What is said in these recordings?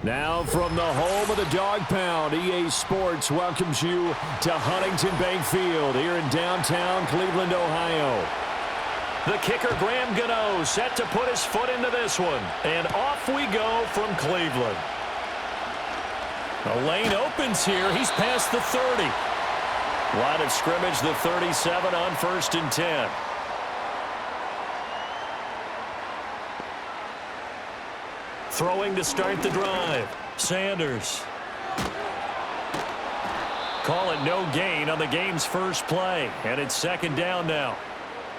Now from the home of the Dog Pound, EA Sports welcomes you to Huntington Bank Field here in downtown Cleveland, Ohio. The kicker, Graham Gano, set to put his foot into this one. And off we go from Cleveland. The lane opens here. He's past the 30. Line of scrimmage, the 37 on 1st and 10. Throwing to start the drive. Sanders. Call it no gain on the game's first play. And it's 2nd down now.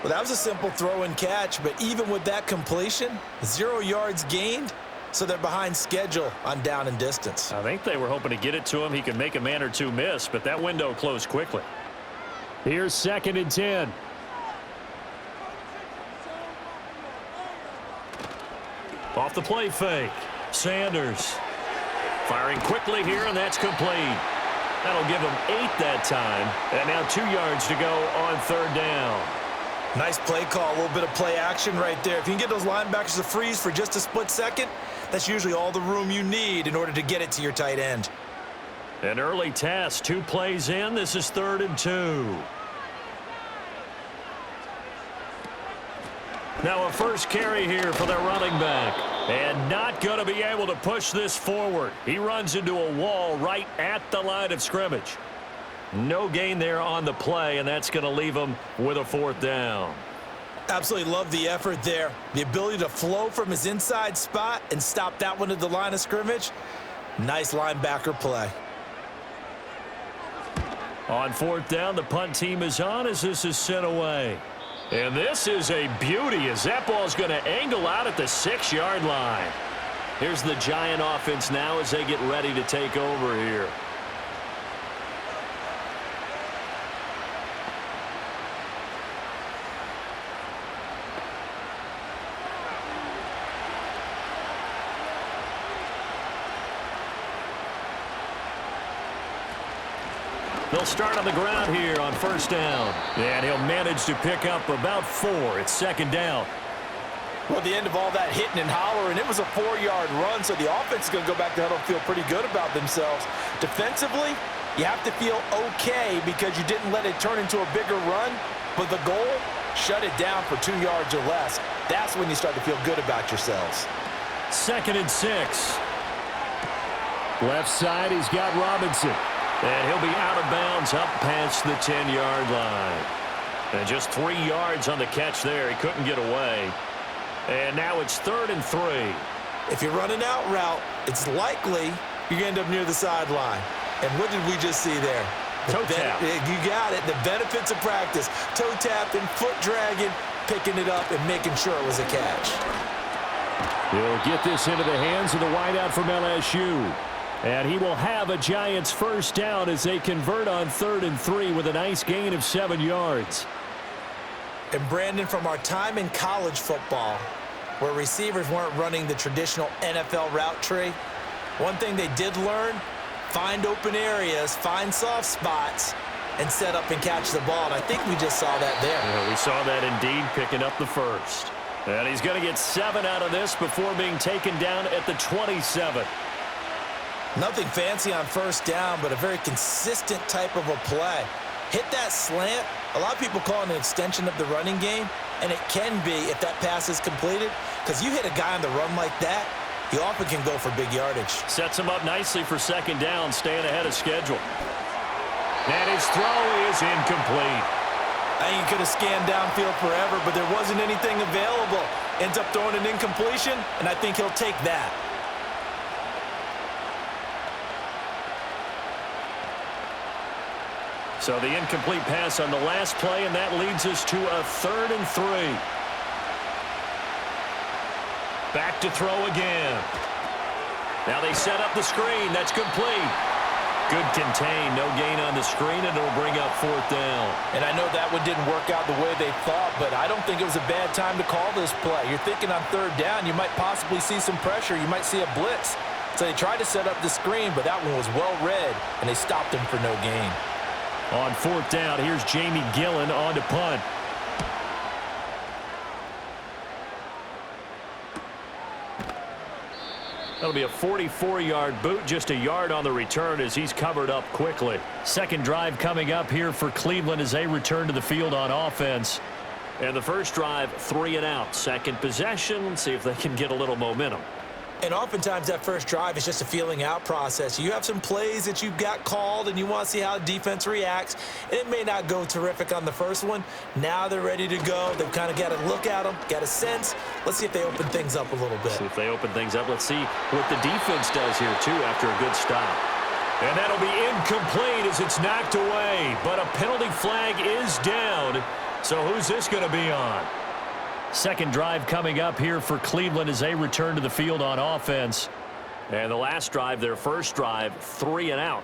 Well, that was a simple throw and catch, but even with that completion, 0 yards gained, so they're behind schedule on down and distance. I think they were hoping to get it to him. He could make a man or two miss, but that window closed quickly. Here's 2nd and 10. Off the play fake. Sanders firing quickly here, and that's complete. That'll give him 8 that time. And now 2 yards to go on 3rd down. Nice play call, a little bit of play action right there. If you can get those linebackers to freeze for just a split second, that's usually all the room you need in order to get it to your tight end. An early test, 2 plays in. This is 3rd and 2. Now a first carry here for their running back. And not going to be able to push this forward. He runs into a wall right at the line of scrimmage. No gain there on the play, and that's going to leave him with a 4th down. Absolutely love the effort there. The ability to flow from his inside spot and stop that one at the line of scrimmage. Nice linebacker play. On 4th down, the punt team is on as this is sent away. And this is a beauty as that ball's going to angle out at the 6-yard line. Here's the Giant offense now as they get ready to take over here. They'll start on the ground here on 1st down. And he'll manage to pick up about 4. It's 2nd down. Well, at the end of all that hitting and hollering, it was a 4-yard run, so the offense is going to go back to huddle and feel pretty good about themselves. Defensively, you have to feel okay because you didn't let it turn into a bigger run, but the goal, shut it down for 2 yards or less. That's when you start to feel good about yourselves. 2nd and 6. Left side, he's got Robinson. And he'll be out of bounds up past the 10-yard line. And just 3 yards on the catch there. He couldn't get away. And now it's 3rd and 3. If you're running out route, it's likely you're going to end up near the sideline. And what did we just see there? Toe tap. You got it. The benefits of practice. Toe tapping, foot dragging, picking it up, and making sure it was a catch. He'll get this into the hands of the wideout from LSU. And he will have a Giants 1st down as they convert on 3rd and 3 with a nice gain of 7 yards. And Brandon, from our time in college football, where receivers weren't running the traditional NFL route tree, one thing they did learn, find open areas, find soft spots, and set up and catch the ball. And I think we just saw that there. Yeah, we saw that indeed, picking up the 1st. And he's going to get 7 out of this before being taken down at the 27. Nothing fancy on 1st down, but a very consistent type of a play. Hit that slant. A lot of people call it an extension of the running game, and it can be if that pass is completed, because you hit a guy on the run like that, he often can go for big yardage. Sets him up nicely for 2nd down, staying ahead of schedule. And his throw is incomplete. I think he could have scanned downfield forever, but there wasn't anything available. Ends up throwing an incompletion, and I think he'll take that. So the incomplete pass on the last play, and that leads us to a 3rd and 3. Back to throw again. Now they set up the screen. That's complete. Good contain. No gain on the screen, and it'll bring up 4th down. And I know that one didn't work out the way they thought, but I don't think it was a bad time to call this play. You're thinking on 3rd down, you might possibly see some pressure. You might see a blitz. So they tried to set up the screen, but that one was well read, and they stopped him for no gain. On 4th down, here's Jamie Gillen on to punt. That'll be a 44-yard boot, just a yard on the return as he's covered up quickly. Second drive coming up here for Cleveland as they return to the field on offense. And the first drive, 3 and out. Second possession, see if they can get a little momentum. And oftentimes that first drive is just a feeling out process. You have some plays that you've got called and you want to see how the defense reacts. And it may not go terrific on the first one. Now they're ready to go. They've kind of got to look at them, got a sense. Let's see if they open things up a little bit. See if they open things up. Let's see what the defense does here, too, after a good stop. And that'll be incomplete as it's knocked away. But a penalty flag is down. So who's this going to be on? Second drive coming up here for Cleveland as they return to the field on offense. And the last drive, their first drive, 3 and out.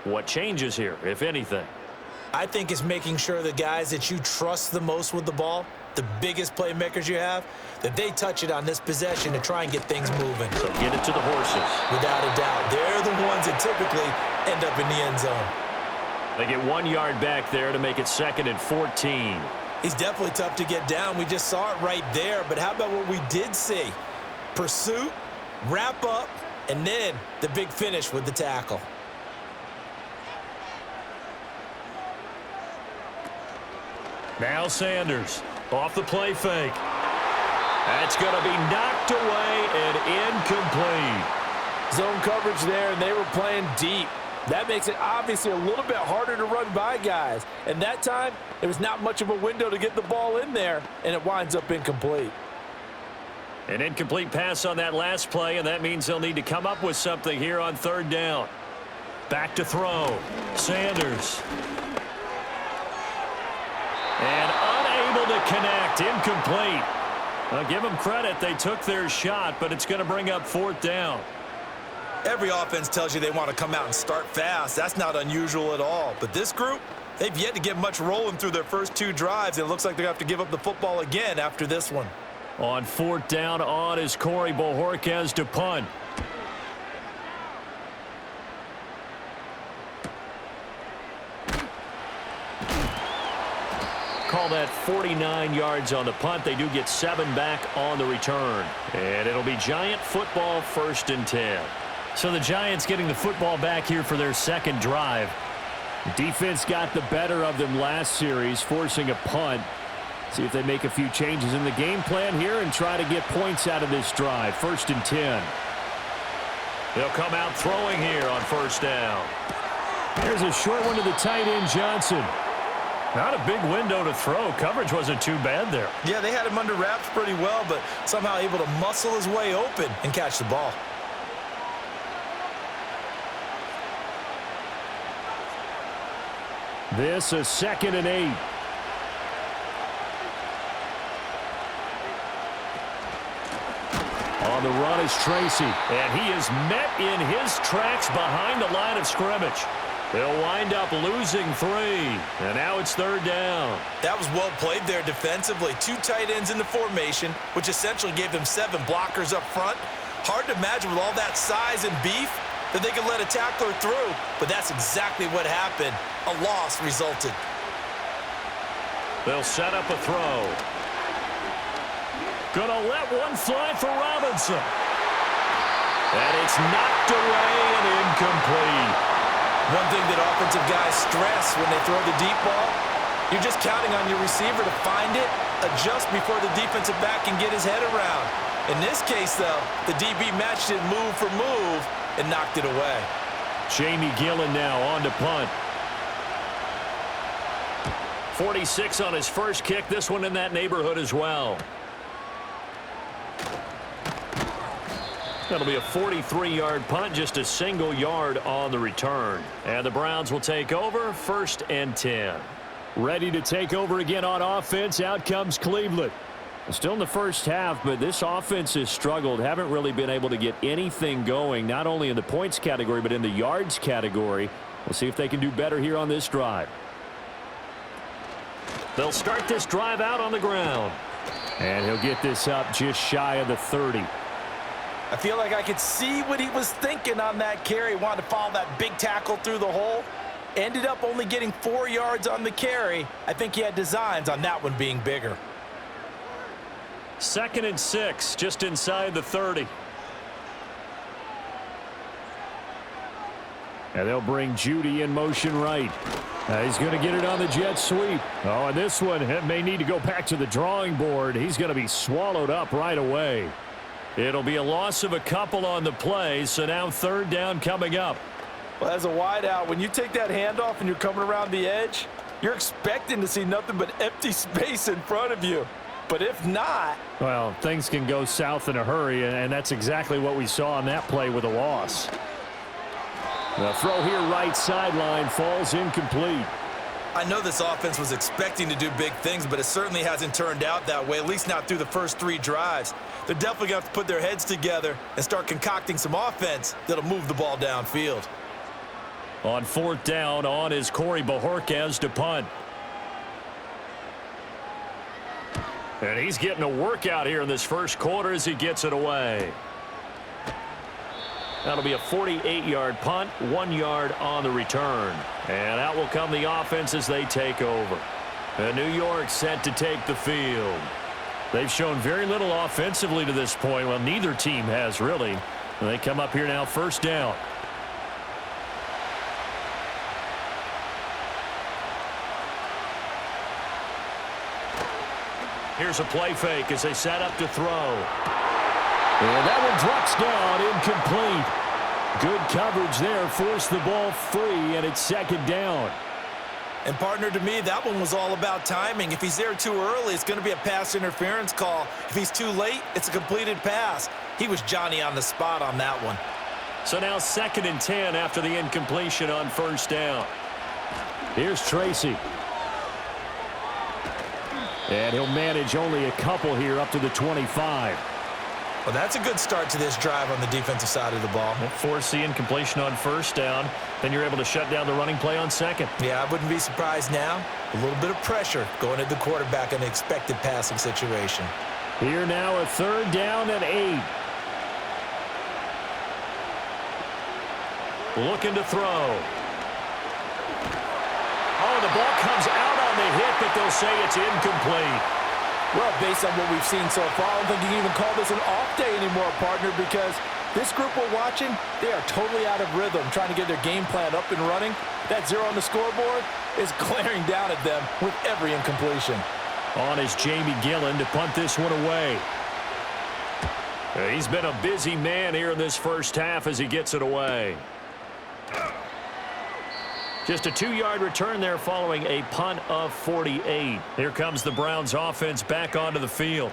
What changes here, if anything? I think it's making sure the guys that you trust the most with the ball, the biggest playmakers you have, that they touch it on this possession to try and get things moving. So get it to the horses. Without a doubt. They're the ones that typically end up in the end zone. They get 1 yard back there to make it 2nd and 14. He's definitely tough to get down. We just saw it right there. But how about what we did see? Pursuit, wrap up, and then the big finish with the tackle. Now Sanders off the play fake. That's going to be knocked away and incomplete. Zone coverage there, and they were playing deep. That makes it obviously a little bit harder to run by guys. And that time, there was not much of a window to get the ball in there, and it winds up incomplete. An incomplete pass on that last play, and that means they'll need to come up with something here on 3rd down. Back to throw. Sanders. And unable to connect. Incomplete. I'll give them credit. They took their shot, but it's going to bring up 4th down. Every offense tells you they want to come out and start fast. That's not unusual at all. But this group, they've yet to get much rolling through their first 2 drives. It looks like they're going to have to give up the football again after this one. On 4th down, on is Corey Bojorquez to punt. Call that 49 yards on the punt. They do get 7 back on the return. And it'll be Giant football, 1st and 10. So the Giants getting the football back here for their second drive. The defense got the better of them last series, forcing a punt. See if they make a few changes in the game plan here and try to get points out of this drive. 1st and 10. They'll come out throwing here on 1st down. Here's a short one to the tight end, Johnson. Not a big window to throw. Coverage wasn't too bad there. Yeah, they had him under wraps pretty well, but somehow able to muscle his way open and catch the ball. This is 2nd and 8. On the run is Tracy, and he is met in his tracks behind the line of scrimmage. They'll wind up losing 3, and now it's 3rd down. That was well played there defensively. 2 tight ends in the formation, which essentially gave them 7 blockers up front. Hard to imagine with all that size and beef that they could let a tackler through, but that's exactly what happened. A loss resulted. They'll set up a throw. Gonna let one fly for Robinson. And it's knocked away and incomplete. One thing that offensive guys stress when they throw the deep ball, you're just counting on your receiver to find it, adjust before the defensive back can get his head around. In this case, though, the DB matched it move for move and knocked it away. Jamie Gillen now on to punt. 46 on his first kick. This one in that neighborhood as well. That'll be a 43-yard punt, just a single yard on the return. And the Browns will take over, 1st and 10. Ready to take over again on offense. Out comes Cleveland. Still in the first half, but this offense has struggled. Haven't really been able to get anything going, not only in the points category, but in the yards category. We'll see if they can do better here on this drive. They'll start this drive out on the ground. And he'll get this up just shy of the 30. I feel like I could see what he was thinking on that carry. Wanted to follow that big tackle through the hole. Ended up only getting 4 yards on the carry. I think he had designs on that one being bigger. 2nd and 6, just inside the 30. And they'll bring Judy in motion right. He's going to get it on the jet sweep. Oh, and this one may need to go back to the drawing board. He's going to be swallowed up right away. It'll be a loss of a couple on the play, so now third down coming up. Well, as a wideout, when you take that handoff and you're coming around the edge, you're expecting to see nothing but empty space in front of you. But if not... well, things can go south in a hurry, and that's exactly what we saw on that play with a loss. The throw here right sideline falls incomplete. I know this offense was expecting to do big things, but it certainly hasn't turned out that way, at least not through the first 3 drives. They're definitely going to have to put their heads together and start concocting some offense that'll move the ball downfield. On fourth down, on is Corey Bojorquez to punt. And he's getting a workout here in this first quarter as he gets it away. That'll be a 48-yard punt, 1 yard on the return. And out will come the offense as they take over. And New York set to take the field. They've shown very little offensively to this point. Well, neither team has really. And they come up here now, first down. Here's a play fake as they set up to throw. And that one drops down, incomplete. Good coverage there, forced the ball free, and it's second down. And partner, to me, that one was all about timing. If he's there too early, it's going to be a pass interference call. If he's too late, it's a completed pass. He was Johnny on the spot on that one. So now 2nd and 10 after the incompletion on first down. Here's Tracy. And he'll manage only a couple here up to the 25. Well, that's a good start to this drive on the defensive side of the ball. Force the incompletion on first down. Then you're able to shut down the running play on second. Yeah, I wouldn't be surprised now. A little bit of pressure going at the quarterback in an expected passing situation. Here now a third down and 8. Looking to throw. Oh, the ball comes out on the hit, but they'll say it's incomplete. Well, based on what we've seen so far, I don't think you can even call this an off day anymore, partner, because this group we're watching, they are totally out of rhythm, trying to get their game plan up and running. That 0 on the scoreboard is glaring down at them with every incompletion. On is Jamie Gillen to punt this one away. He's been a busy man here in this first half as he gets it away. Just a 2-yard return there following a punt of 48. Here comes the Browns offense back onto the field.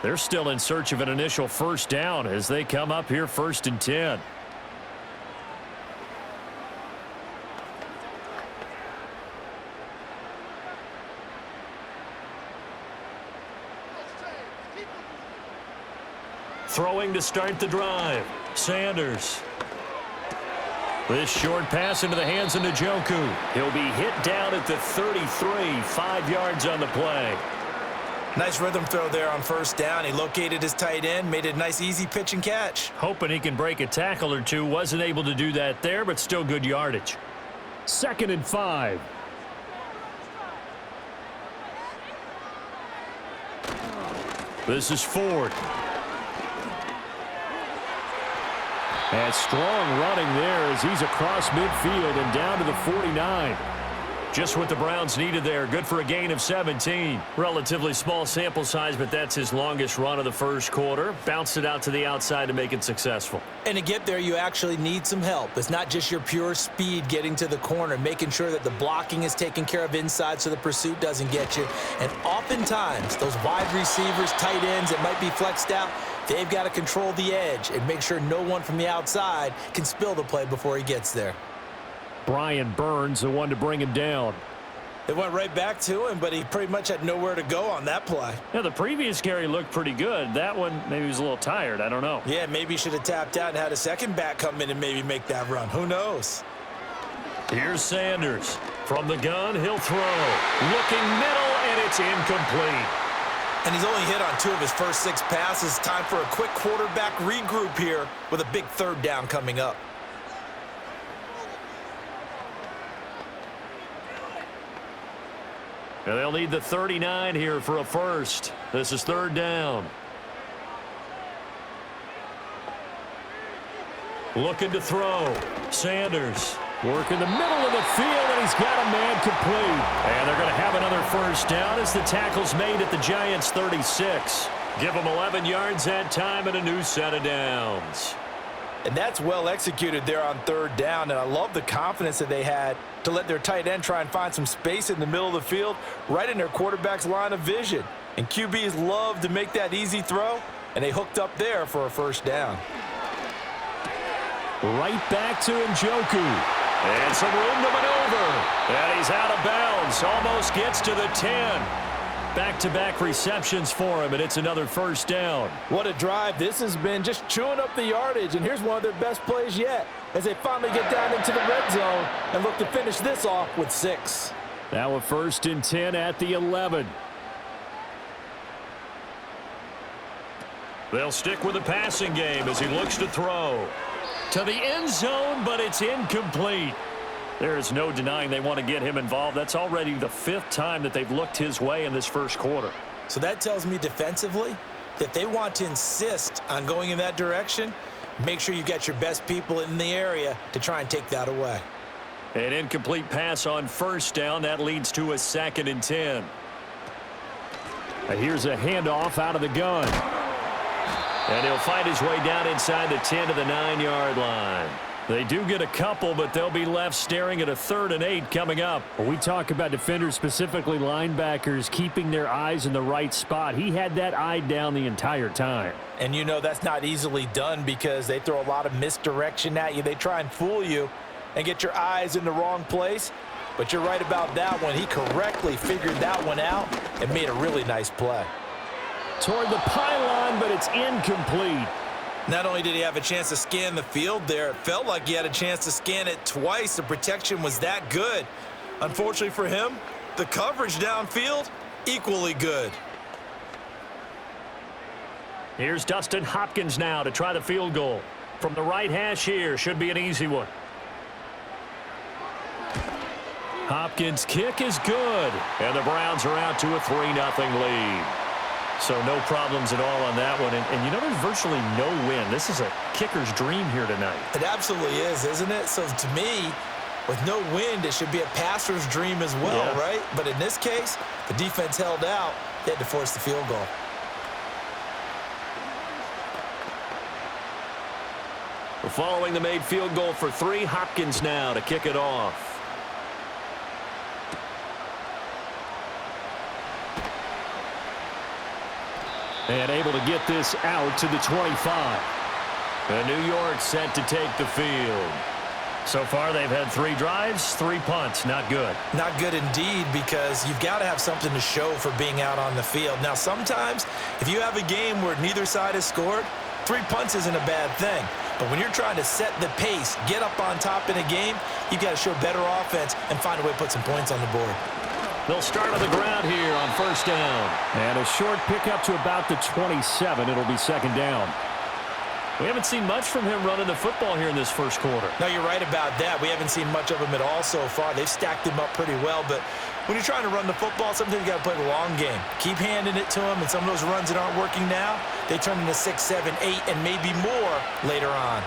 They're still in search of an initial first down as they come up here 1st and 10. Throwing to start the drive. Sanders. This short pass into the hands of Njoku. He'll be hit down at the 33, 5 yards on the play. Nice rhythm throw there on first down. He located his tight end, made it a nice easy pitch and catch. Hoping he can break a tackle or two. Wasn't able to do that there, but still good yardage. 2nd and 5. This is Ford. And strong running there as he's across midfield and down to the 49. Just what the Browns needed there. Good for a gain of 17. Relatively small sample size, but that's his longest run of the first quarter. Bounced it out to the outside to make it successful. And to get there, you actually need some help. It's not just your pure speed getting to the corner, making sure that the blocking is taken care of inside so the pursuit doesn't get you. And oftentimes, those wide receivers, tight ends that might be flexed out, they've got to control the edge and make sure no one from the outside can spill the play before he gets there. Brian Burns, the one to bring him down. It went right back to him, but he pretty much had nowhere to go on that play. Yeah, the previous carry looked pretty good. That one, maybe he was a little tired. I don't know. Yeah, maybe he should have tapped out and had a second back come in and maybe make that run. Who knows? Here's Sanders. From the gun, he'll throw. Looking middle, and it's incomplete. And he's only hit on 2 of his first 6 passes. Time for a quick quarterback regroup here with a big third down coming up. And they'll need the 39 here for a first. This is third down. Looking to throw. Sanders. Work in the middle of the field, and he's got a man complete. And they're going to have another first down as the tackle's made at the Giants' 36. Give them 11 yards that time and a new set of downs. And that's well executed there on third down, and I love the confidence that they had to let their tight end try and find some space in the middle of the field, right in their quarterback's line of vision. And QBs love to make that easy throw, and they hooked up there for a first down. Right back to Njoku. And some room to maneuver. And he's out of bounds. Almost gets to the 10. Back-to-back receptions for him, and it's another first down. What a drive. This has been just chewing up the yardage, and here's one of their best plays yet as they finally get down into the red zone and look to finish this off with 6. Now a 1st and 10 at the 11. They'll stick with the passing game as he looks to throw. To the end zone, but it's incomplete. There is no denying they want to get him involved. That's already the 5th time that they've looked his way in this first quarter. So that tells me defensively that they want to insist on going in that direction. Make sure you get your best people in the area to try and take that away. An incomplete pass on first down. That leads to a 2nd and 10. Here's a handoff out of the gun. And he'll find his way down inside the 10 to the 9-yard line. They do get a couple, but they'll be left staring at a 3rd and 8 coming up. When we talk about defenders, specifically linebackers, keeping their eyes in the right spot, he had that eye down the entire time. And you know that's not easily done because they throw a lot of misdirection at you. They try and fool you and get your eyes in the wrong place. But you're right about that one. He correctly figured that one out and made a really nice play. Toward the pylon, but it's incomplete. Not only did he have a chance to scan the field there, it felt like he had a chance to scan it twice. The protection was that good. Unfortunately for him, the coverage downfield, equally good. Here's Dustin Hopkins now to try the field goal. From the right hash here, should be an easy one. Hopkins' kick is good, and the Browns are out to a 3-0 lead. So no problems at all on that one. And you know, there's virtually no win. This is a kicker's dream here tonight. It absolutely is, isn't it? So to me, with no wind, it should be a passer's dream as well, yeah. Right? But in this case, the defense held out. They had to force the field goal. We're following the made field goal for 3. Hopkins now to kick it off. And able to get this out to the 25. And New York set to take the field. So far, they've had 3 drives, 3 punts. Not good. Not good indeed, because you've got to have something to show for being out on the field. Now, sometimes, if you have a game where neither side has scored, 3 punts isn't a bad thing. But when you're trying to set the pace, get up on top in a game, you've got to show better offense and find a way to put some points on the board. They'll start on the ground here on first down. And a short pickup to about the 27. It'll be 2nd down. We haven't seen much from him running the football here in this first quarter. No, you're right about that. We haven't seen much of him at all so far. They've stacked him up pretty well. But when you're trying to run the football, sometimes you got to play the long game. Keep handing it to him, and some of those runs that aren't working now, they turn into 6, 7, 8, and maybe more later on.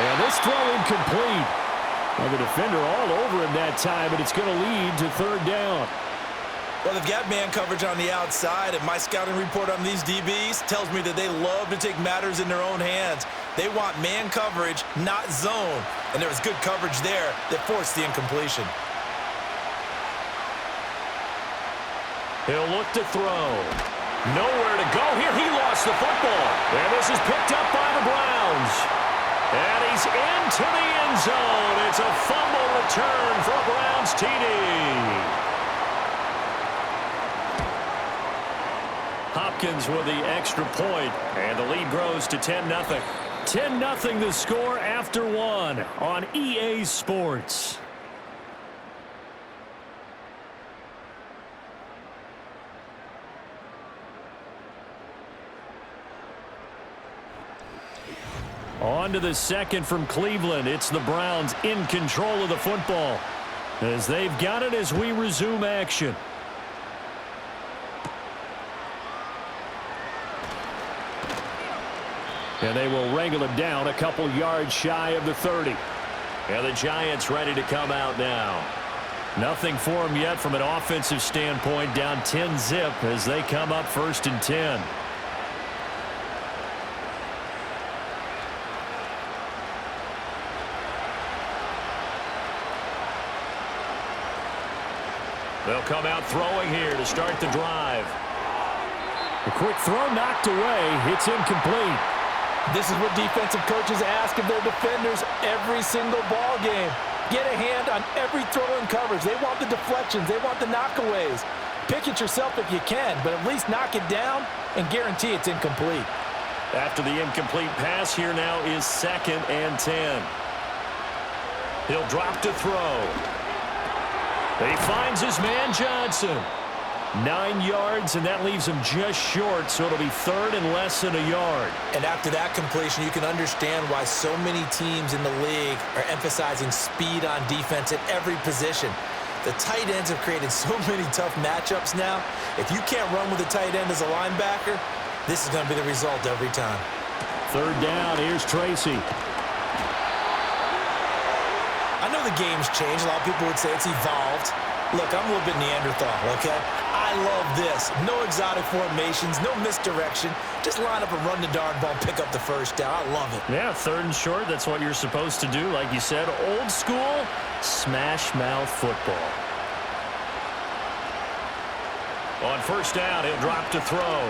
And this throw incomplete. Well, the defender all over him that time, but it's going to lead to 3rd down. Well, they've got man coverage on the outside, and my scouting report on these DBs tells me that they love to take matters in their own hands. They want man coverage, not zone, and there was good coverage there that forced the incompletion. He'll look to throw. Nowhere to go here. He lost the football. And this is picked up by the Browns. And he's into the end zone. It's a fumble return for a Browns TD. Hopkins with the extra point, and the lead grows to 10-0. 10-0 the score after 1 on EA Sports. On to the second from Cleveland. It's the Browns in control of the football as they've got it as we resume action. And they will wrangle him down a couple yards shy of the 30. And the Giants ready to come out now. Nothing for them yet from an offensive standpoint, down 10-zip as they come up 1st and 10. They'll come out throwing here to start the drive. A quick throw knocked away. It's incomplete. This is what defensive coaches ask of their defenders every single ball game. Get a hand on every throw in coverage. They want the deflections. They want the knockaways. Pick it yourself if you can, but at least knock it down and guarantee it's incomplete. After the incomplete pass, here now is 2nd and 10. He'll drop to throw. He finds his man Jaxon. 9 yards, and that leaves him just short, so it'll be 3rd and less than a yard. And after that completion, you can understand why so many teams in the league are emphasizing speed on defense at every position. The tight ends have created so many tough matchups now. If you can't run with a tight end as a linebacker, this is going to be the result every time. 3rd down, here's Tracy. I know the game's changed. A lot of people would say it's evolved. Look, I'm a little bit Neanderthal, okay? I love this. No exotic formations, no misdirection. Just line up and run the darn ball, pick up the 1st down. I love it. Yeah, 3rd and short, that's what you're supposed to do. Like you said, old school, smash mouth football. On 1st down, he'll drop to throw.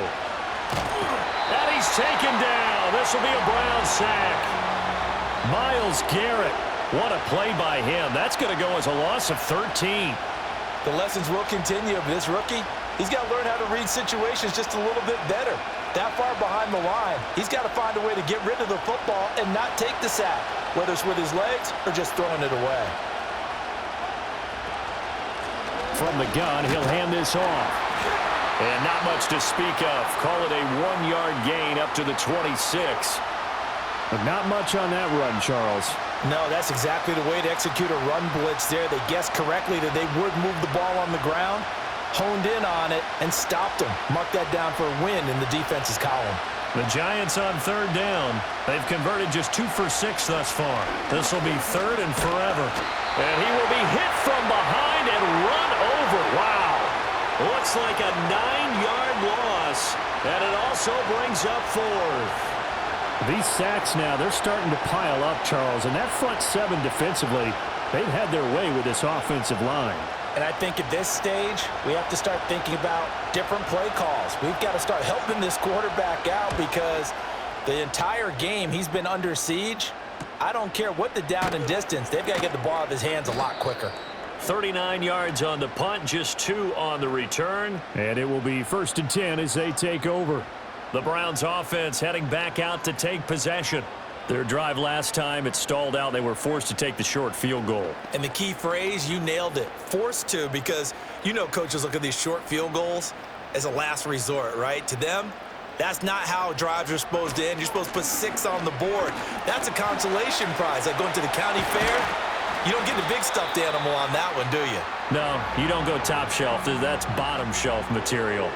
And he's taken down. This will be a Brown sack. Myles Garrett. What a play by him. That's going to go as a loss of 13. The lessons will continue of this rookie. He's got to learn how to read situations just a little bit better. That far behind the line, he's got to find a way to get rid of the football and not take the sack, whether it's with his legs or just throwing it away. From the gun, he'll hand this off. And not much to speak of. Call it a 1-yard gain up to the 26. But not much on that run, Charles. No, that's exactly the way to execute a run blitz there. They guessed correctly that they would move the ball on the ground, honed in on it, and stopped them. Mark that down for a win in the defense's column. The Giants on 3rd down. They've converted just 2 for 6 thus far. This will be 3rd and forever. And he will be hit from behind and run over. Wow. Looks like a 9-yard loss. And it also brings up 4th. These sacks now, they're starting to pile up, Charles. And that front 7 defensively, they've had their way with this offensive line. And I think at this stage, we have to start thinking about different play calls. We've got to start helping this quarterback out because the entire game he's been under siege. I don't care what the down and distance. They've got to get the ball out of his hands a lot quicker. 39 yards on the punt, just 2 on the return. And it will be 1st and 10 as they take over. The Browns offense heading back out to take possession. Their drive last time, it stalled out. They were forced to take the short field goal. And the key phrase, you nailed it. Forced to, because you know coaches look at these short field goals as a last resort, right? To them, that's not how drives are supposed to end. You're supposed to put 6 on the board. That's a consolation prize. Like going to the county fair, you don't get the big stuffed animal on that one, do you? No, you don't go top shelf. That's bottom shelf material.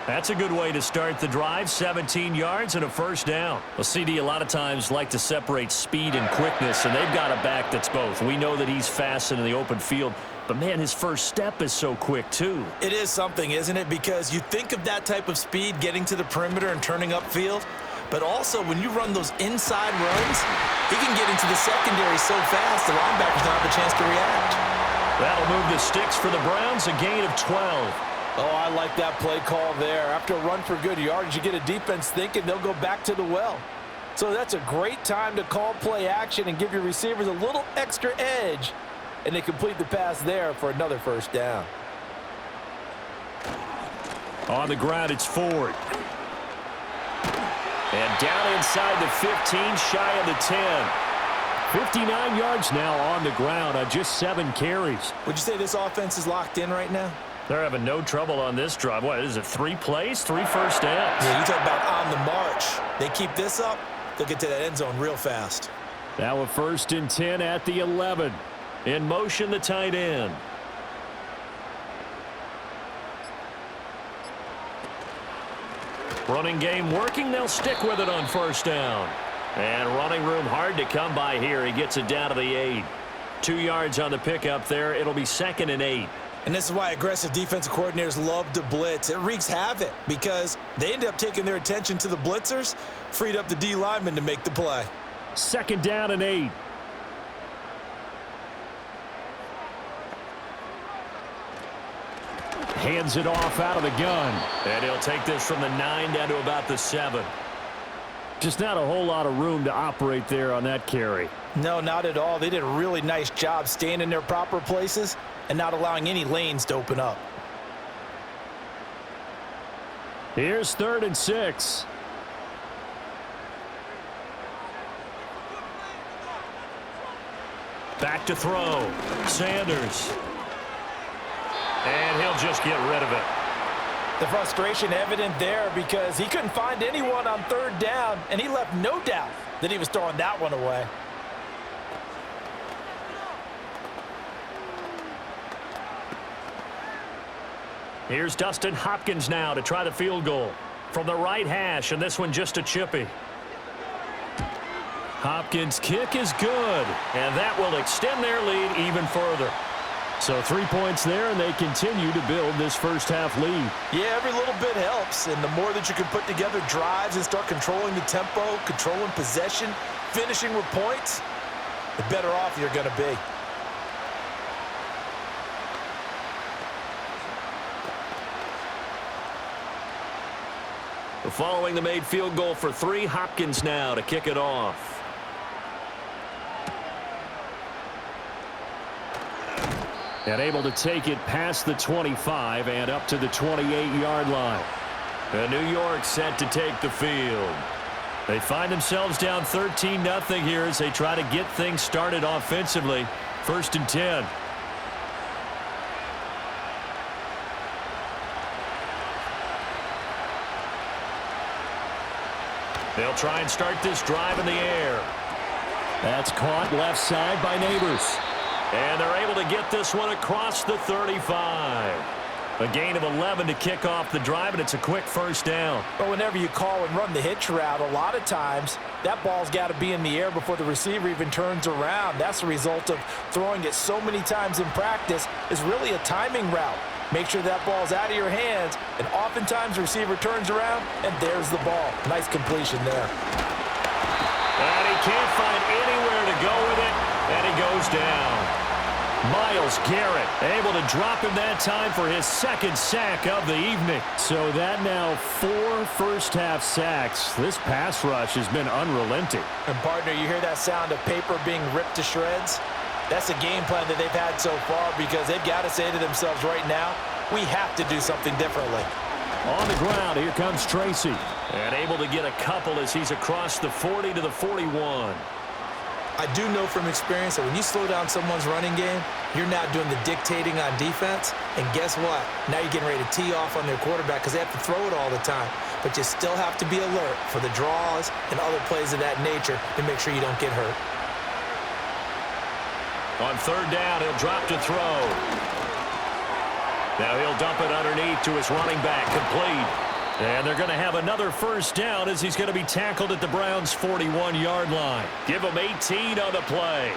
That's a good way to start the drive. 17 yards and a 1st down. Well, CD a lot of times like to separate speed and quickness, and they've got a back that's both. We know that he's fast in the open field, but, man, his first step is so quick, too. It is something, isn't it? Because you think of that type of speed getting to the perimeter and turning upfield, but also when you run those inside runs, he can get into the secondary so fast the linebackers don't have a chance to react. That'll move the sticks for the Browns, a gain of 12. Oh, I like that play call there. After a run for good yardage, you get a defense thinking they'll go back to the well. So that's a great time to call play action and give your receivers a little extra edge. And they complete the pass there for another 1st down. On the ground, it's Ford. And down inside the 15, shy of the 10. 59 yards now on the ground on just 7 carries. Would you say this offense is locked in right now? They're having no trouble on this drive. What is it, 3 plays, 3 first downs? Yeah, you talk about on the march. They keep this up, they'll get to that end zone real fast. Now a 1st and 10 at the 11. In motion, the tight end. Running game working. They'll stick with it on first down. And running room hard to come by here. He gets it down to the 8. 2 yards on the pickup there. It'll be 2nd and 8. And this is why aggressive defensive coordinators love to blitz. It wreaks havoc because they end up taking their attention to the blitzers, freed up the D lineman to make the play. 2nd down and 8. Hands it off out of the gun. And he'll take this from the 9 down to about the 7. Just not a whole lot of room to operate there on that carry. No, not at all. They did a really nice job staying in their proper places and not allowing any lanes to open up. Here's 3rd and 6. Back to throw. Sanders. And he'll just get rid of it. The frustration evident there because he couldn't find anyone on 3rd down, and he left no doubt that he was throwing that one away. Here's Dustin Hopkins now to try the field goal from the right hash, and this one just a chippy. Hopkins' kick is good, and that will extend their lead even further. So 3 points there, and they continue to build this first half lead. Yeah, every little bit helps, and the more that you can put together drives and start controlling the tempo, controlling possession, finishing with points, the better off you're going to be. Following the made field goal for 3, Hopkins now to kick it off. And able to take it past the 25 and up to the 28-yard line. And New York set to take the field. They find themselves down 13-0 here as they try to get things started offensively. 1st and 10. They'll try and start this drive in the air. That's caught left side by Neighbors. And they're able to get this one across the 35. A gain of 11 to kick off the drive, and it's a quick 1st down. But whenever you call and run the hitch route, a lot of times that ball's got to be in the air before the receiver even turns around. That's the result of throwing it so many times in practice is really a timing route. Make sure that ball's out of your hands, and oftentimes the receiver turns around, and there's the ball. Nice completion there. And he can't find anywhere to go with it, and he goes down. Myles Garrett able to drop him that time for his 2nd sack of the evening. So that now 4 first-half sacks. This pass rush has been unrelenting. And, partner, you hear that sound of paper being ripped to shreds? That's a game plan that they've had so far because they've got to say to themselves right now, we have to do something differently. On the ground, here comes Tracy. And able to get a couple as he's across the 40 to the 41. I do know from experience that when you slow down someone's running game, you're now doing the dictating on defense. And guess what? Now you're getting ready to tee off on their quarterback because they have to throw it all the time. But you still have to be alert for the draws and other plays of that nature to make sure you don't get hurt. On 3rd down, he'll drop to throw. Now he'll dump it underneath to his running back, complete. And they're going to have another 1st down as he's going to be tackled at the Browns' 41-yard line. Give him 18 on the play.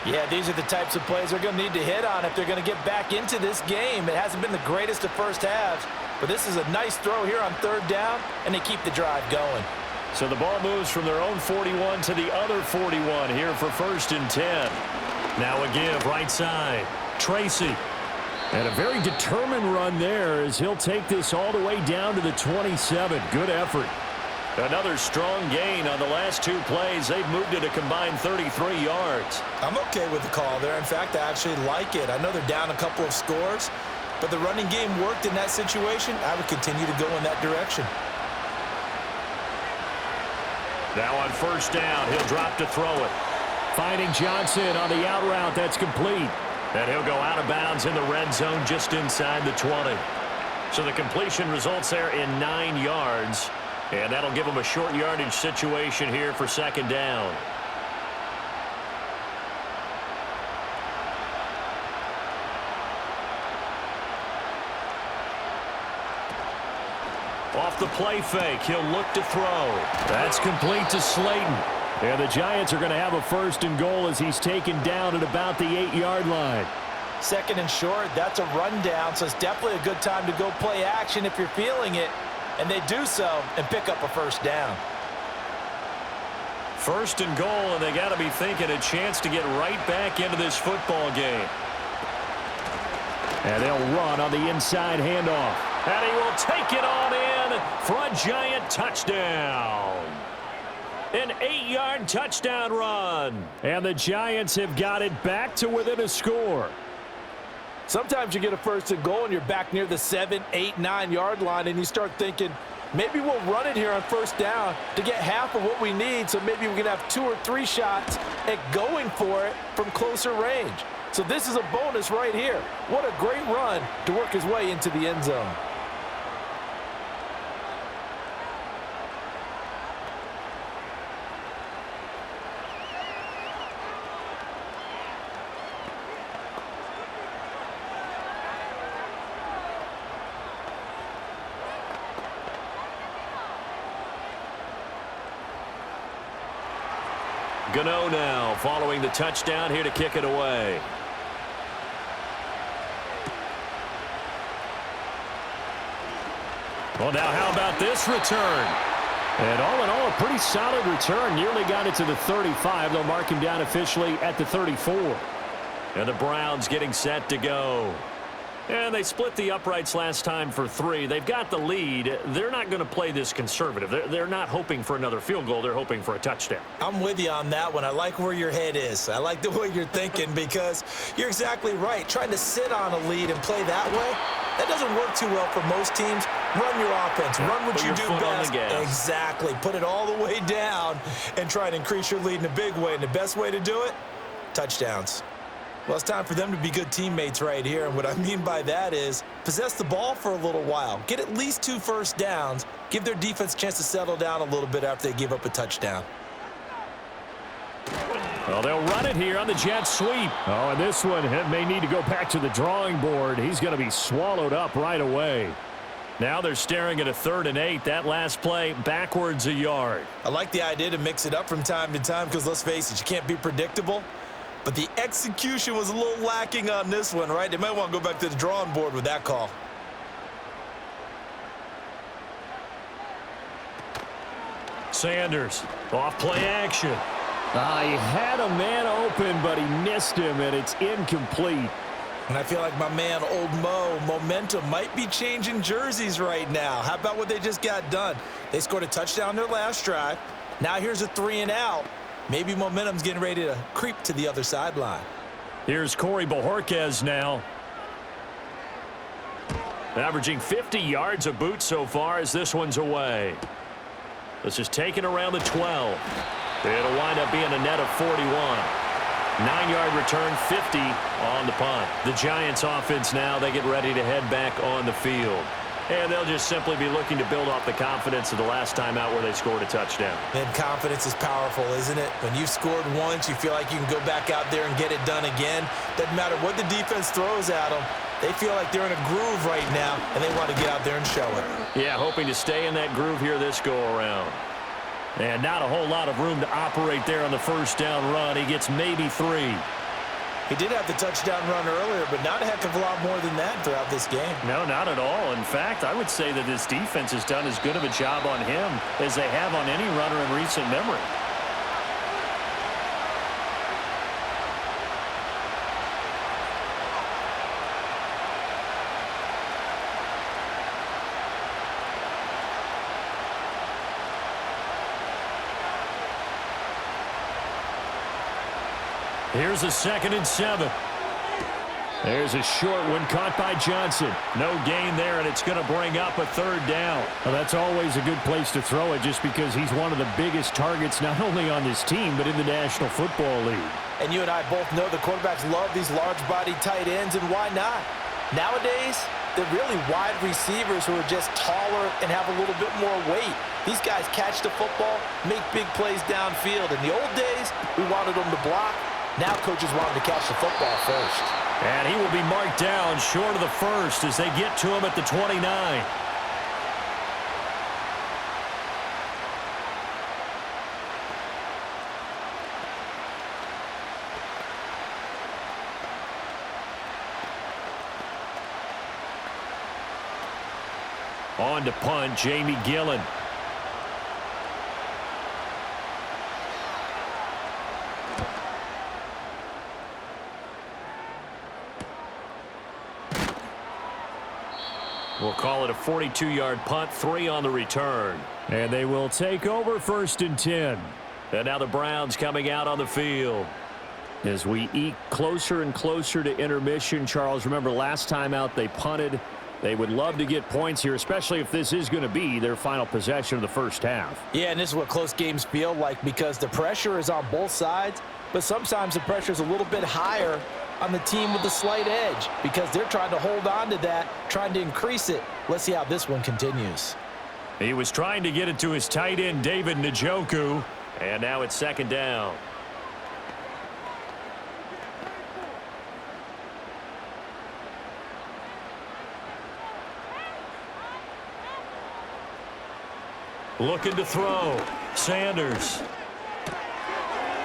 Yeah, these are the types of plays they're going to need to hit on if they're going to get back into this game. It hasn't been the greatest of first halves, but this is a nice throw here on 3rd down, and they keep the drive going. So the ball moves from their own 41 to the other 41 here for 1st and 10. Now a give right side. Tracy. And a very determined run there as he'll take this all the way down to the 27. Good effort. Another strong gain on the last 2 plays. They've moved it a combined 33 yards. I'm okay with the call there. In fact, I actually like it. I know they're down a couple of scores, but the running game worked in that situation. I would continue to go in that direction. Now on 1st down, he'll drop to throw it. Finding Johnson on the out route. That's complete. And he'll go out of bounds in the red zone just inside the 20. So the completion results there in 9 yards. And that'll give him a short yardage situation here for 2nd down. Off off the play fake. He'll look to throw. That's complete to Slayton. And the Giants are going to have a 1st and goal as he's taken down at about the 8-yard line. 2nd and short, that's a rundown, so it's definitely a good time to go play action if you're feeling it. And they do so and pick up a 1st down. 1st and goal, and they got to be thinking a chance to get right back into this football game. And they'll run on the inside handoff. And he will take it on in for a Giant touchdown. An 8-yard touchdown run. And the Giants have got it back to within a score. Sometimes you get a 1st and goal and you're back near the 7, 8, 9-yard line, and you start thinking, maybe we'll run it here on 1st down to get half of what we need, so maybe we can have 2 or 3 shots at going for it from closer range. So this is a bonus right here. What a great run to work his way into the end zone. Gano now following the touchdown here to kick it away. Well, now how about this return? And all in all, a pretty solid return. Nearly got it to the 35. They'll mark him down officially at the 34. And the Browns getting set to go. And they split the uprights last time for 3. They've got the lead. They're not going to play this conservative. They're not hoping for another field goal. They're hoping for a touchdown. I'm with you on that one. I like where your head is. I like the way you're thinking because you're exactly right. Trying to sit on a lead and play that way, that doesn't work too well for most teams. Run your offense. Run what you do best. Exactly. Put it all the way down and try to increase your lead in a big way. And the best way to do it, touchdowns. Well, it's time for them to be good teammates right here. And what I mean by that is possess the ball for a little while. Get at least 2 first downs. Give their defense a chance to settle down a little bit after they give up a touchdown. Well, they'll run it here on the jet sweep. Oh, and this one may need to go back to the drawing board. He's going to be swallowed up right away. Now they're staring at a 3rd and 8. That last play backwards a yard. I like the idea to mix it up from time to time because, let's face it, you can't be predictable. But the execution was a little lacking on this one, right? They might want to go back to the drawing board with that call. Sanders, off play action. He had a man open, but he missed him, and it's incomplete. And I feel like my man, Old Mo, momentum might be changing jerseys right now. How about what they just got done? They scored a touchdown their last drive. Now here's a 3 and out. Maybe momentum's getting ready to creep to the other sideline. Here's Corey Bojorquez now. Averaging 50 yards a boot so far as this one's away. This is taken around the 12. It'll wind up being a net of 41. 9-yard return, 50 on the punt. The Giants offense now, they get ready to head back on the field. And they'll just simply be looking to build off the confidence of the last time out where they scored a touchdown. And confidence is powerful, isn't it? When you've scored once, you feel like you can go back out there and get it done again. Doesn't matter what the defense throws at them. They feel like they're in a groove right now, and they want to get out there and show it. Yeah, hoping to stay in that groove here this go-around. And not a whole lot of room to operate there on the 1st down run. He gets maybe 3. He did have the touchdown run earlier, but not a heck of a lot more than that throughout this game. No, not at all. In fact, I would say that this defense has done as good of a job on him as they have on any runner in recent memory. Here's a 2nd and 7. There's a short one caught by Johnson. No gain there, and it's going to bring up a 3rd down. Well, that's always a good place to throw it just because he's one of the biggest targets not only on this team but in the National Football League. And you and I both know the quarterbacks love these large-body tight ends, and why not? Nowadays, they're really wide receivers who are just taller and have a little bit more weight. These guys catch the football, make big plays downfield. In the old days, we wanted them to block. Now coaches want him to catch the football first. And he will be marked down short of the 1st as they get to him at the 29. On to punt, Jamie Gillen. We'll call it a 42-yard punt, 3 on the return. And they will take over 1st and 10. And now the Browns coming out on the field. As we eke closer and closer to intermission, Charles, remember last time out they punted. They would love to get points here, especially if this is going to be their final possession of the first half. Yeah, and this is what close games feel like because the pressure is on both sides, but sometimes the pressure is a little bit higher on the team with the slight edge because they're trying to hold on to that, trying to increase it. Let's see how this one continues. He was trying to get it to his tight end, David Njoku, and now it's 2nd down. Looking to throw. Sanders.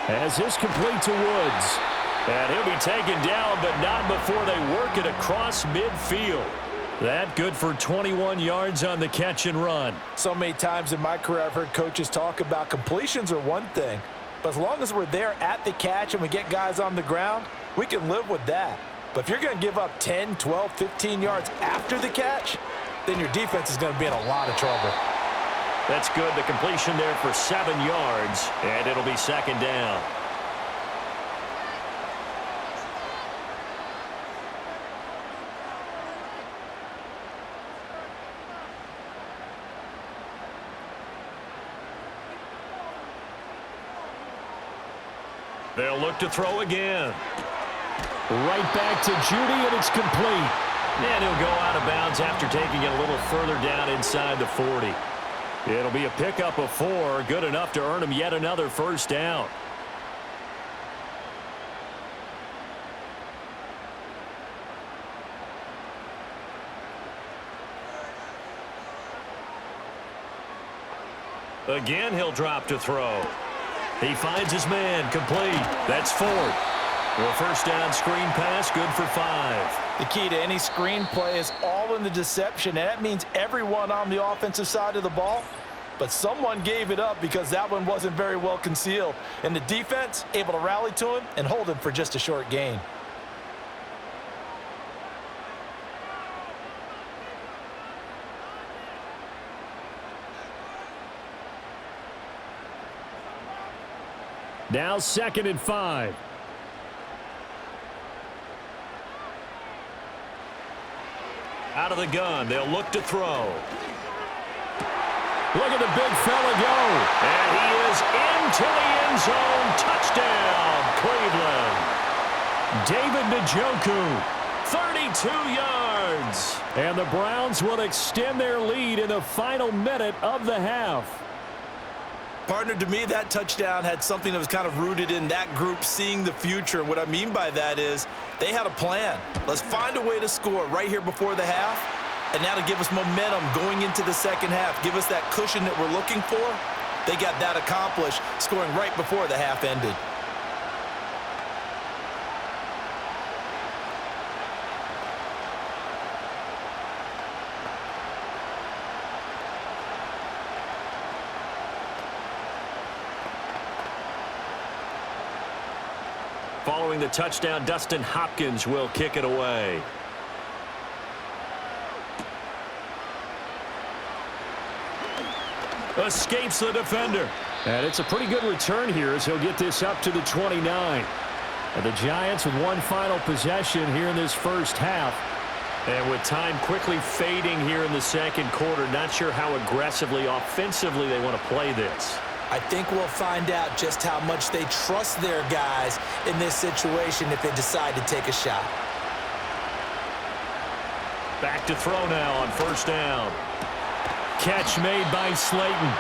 As this complete to Woods. And he'll be taken down, but not before they work it across midfield. That good for 21 yards on the catch and run. So many times in my career I've heard coaches talk about completions are one thing, but as long as we're there at the catch and we get guys on the ground, we can live with that. But if you're going to give up 10, 12, 15 yards after the catch, then your defense is going to be in a lot of trouble. That's good. The completion there for 7 yards, and it'll be 2nd down. They'll look to throw again. Right back to Judy, and it's complete. And he'll go out of bounds after taking it a little further down inside the 40. It'll be a pickup of 4, good enough to earn him yet another first down. Again, he'll drop to throw. He finds his man, complete. That's 4. Well, first down screen pass, good for 5. The key to any screen play is all in the deception, and that means everyone on the offensive side of the ball. But someone gave it up because that one wasn't very well concealed. And the defense able to rally to him and hold him for just a short gain. Now 2nd and 5. Out of the gun, they'll look to throw. Look at the big fella go. And he is into the end zone. Touchdown, Cleveland. David Njoku, 32 yards. And the Browns will extend their lead in the final minute of the half. Partner, to me, that touchdown had something that was kind of rooted in that group seeing the future. And what I mean by that is they had a plan. Let's find a way to score right here before the half. And now to give us momentum going into the second half, give us that cushion that we're looking for. They got that accomplished, scoring right before the half ended. Following the touchdown, Dustin Hopkins will kick it away. Escapes the defender. And it's a pretty good return here as he'll get this up to the 29. And the Giants with one final possession here in this first half. And with time quickly fading here in the second quarter, not sure how aggressively, offensively they want to play this. I think we'll find out just how much they trust their guys in this situation if they decide to take a shot. Back to throw now on first down. Catch made by Slayton.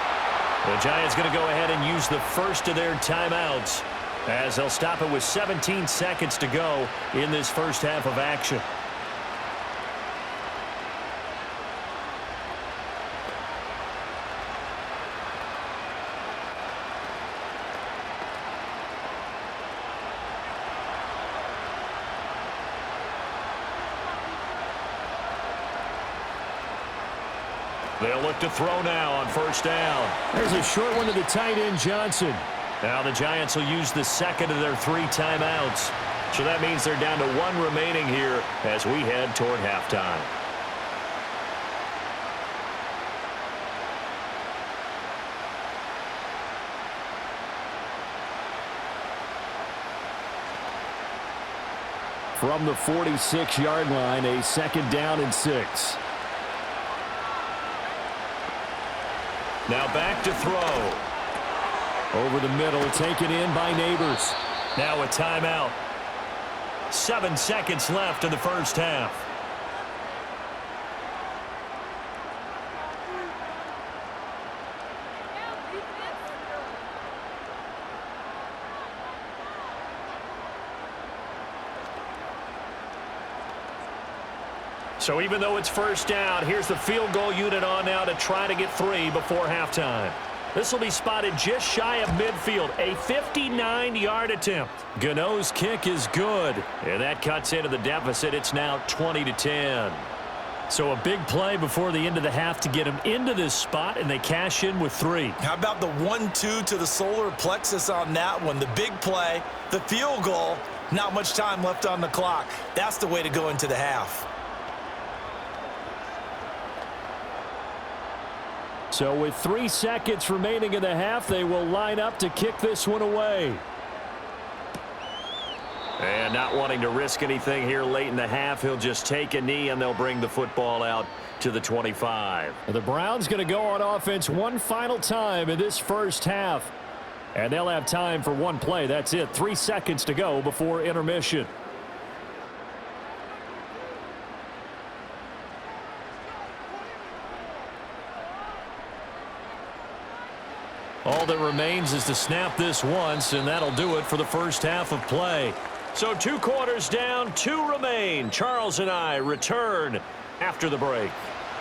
The Giants going to go ahead and use the first of their timeouts as they'll stop it with 17 seconds to go in this first half of action. They'll look to throw now on first down. There's a short one to the tight end, Jaxon. Now the Giants will use the second of their 3 timeouts. So that means they're down to 1 remaining here as we head toward halftime. From the 46-yard line, a 2nd down and 6. Now back to throw. Over the middle, taken in by Neighbors. Now a timeout. 7 seconds left in the first half. So even though it's first down, here's the field goal unit on now to try to get 3 before halftime. This will be spotted just shy of midfield, a 59-yard attempt. Gano's kick is good, and that cuts into the deficit. It's now 20-10. So a big play before the end of the half to get them into this spot, and they cash in with 3. How about the 1-2 to the solar plexus on that one? The big play, the field goal, not much time left on the clock. That's the way to go into the half. So with 3 seconds remaining in the half, they will line up to kick this one away. And not wanting to risk anything here late in the half, he'll just take a knee and they'll bring the football out to the 25. The Browns going to go on offense one final time in this first half. And they'll have time for one play. That's it. 3 seconds to go before intermission. All that remains is to snap this once, and that'll do it for the first half of play. So 2 quarters down, 2 remain. Charles and I return after the break.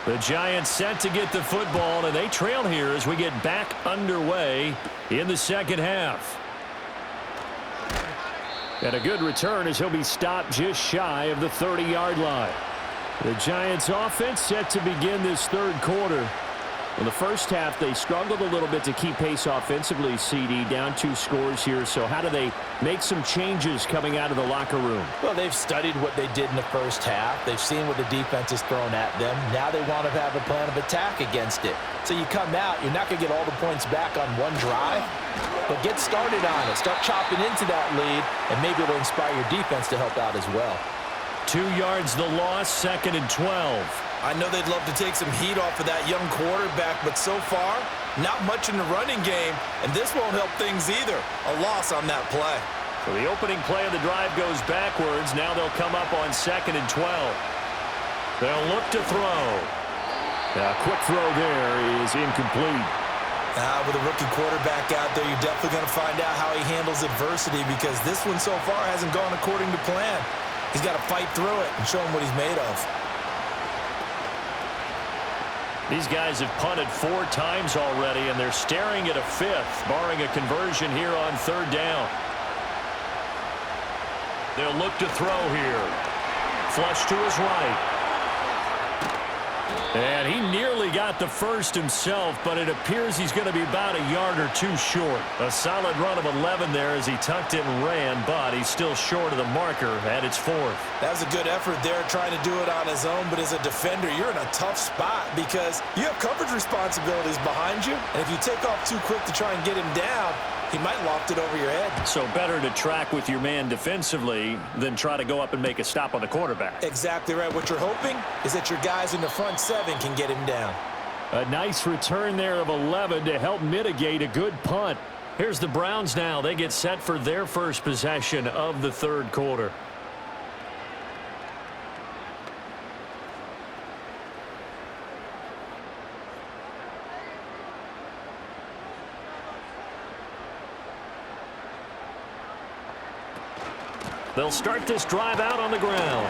The Giants set to get the football, and they trail here as we get back underway in the second half. And a good return as he'll be stopped just shy of the 30-yard line. The Giants offense set to begin this third quarter. In the first half, they struggled a little bit to keep pace offensively, CD, down 2 scores here. So how do they make some changes coming out of the locker room? Well, they've studied what they did in the first half. They've seen what the defense has thrown at them. Now they want to have a plan of attack against it. So you come out, you're not going to get all the points back on one drive, but get started on it. Start chopping into that lead, and maybe it'll inspire your defense to help out as well. 2 yards the loss, 2nd and 12. I know they'd love to take some heat off of that young quarterback, but so far, not much in the running game, and this won't help things either. A loss on that play. So the opening play of the drive goes backwards. Now they'll come up on 2nd and 12. They'll look to throw. A quick throw there is incomplete. With a rookie quarterback out there, you're definitely going to find out how he handles adversity, because this one so far hasn't gone according to plan. He's got to fight through it and show him what he's made of. These guys have punted 4 times already, and they're staring at a 5th, barring a conversion here on 3rd down. They'll look to throw here. Flush to his right. And he nearly got the first himself, but it appears he's going to be about a yard or 2 short. A solid run of 11 there as he tucked it and ran, but he's still short of the marker at its 4th. That was a good effort there, trying to do it on his own, but as a defender, you're in a tough spot because you have coverage responsibilities behind you, and if you take off too quick to try and get him down, he might loft it over your head. So better to track with your man defensively than try to go up and make a stop on the quarterback. Exactly right. What you're hoping is that your guys in the front 7 can get him down. A nice return there of 11 to help mitigate a good punt. Here's the Browns now. They get set for their first possession of the 3rd quarter. They'll start this drive out on the ground.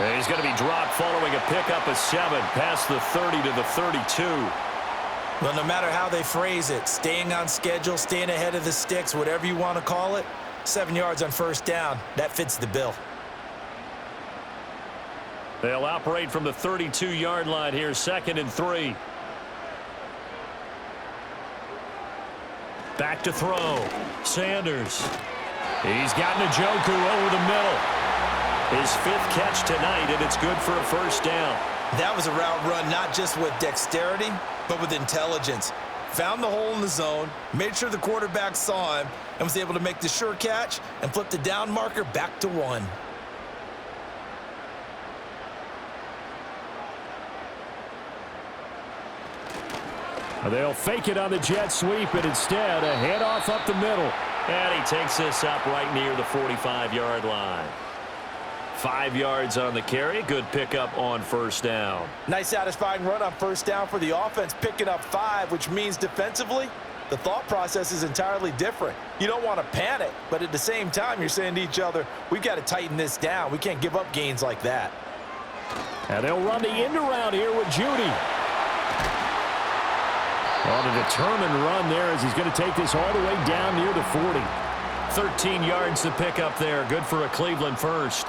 And he's going to be dropped following a pickup of 7 past the 30 to the 32. Well, no matter how they phrase it, staying on schedule, staying ahead of the sticks, whatever you want to call it, 7 yards on first down, that fits the bill. They'll operate from the 32-yard line here, 2nd and 3. Back to throw. Sanders. He's got Njoku over the middle. His 5th catch tonight, and it's good for a first down. That was a route run not just with dexterity, but with intelligence. Found the hole in the zone, made sure the quarterback saw him, and was able to make the sure catch and flip the down marker back to 1. They'll fake it on the jet sweep, and instead a handoff up the middle. And he takes this up right near the 45-yard line. 5 yards on the carry. Good pickup on first down. Nice satisfying run on first down for the offense, picking up 5, which means defensively, the thought process is entirely different. You don't want to panic, but at the same time, you're saying to each other, we've got to tighten this down. We can't give up gains like that. And they'll run the end around here with Judy. On a determined run there as he's going to take this all the way down near the 40. 13 yards to pick up there. Good for a Cleveland first.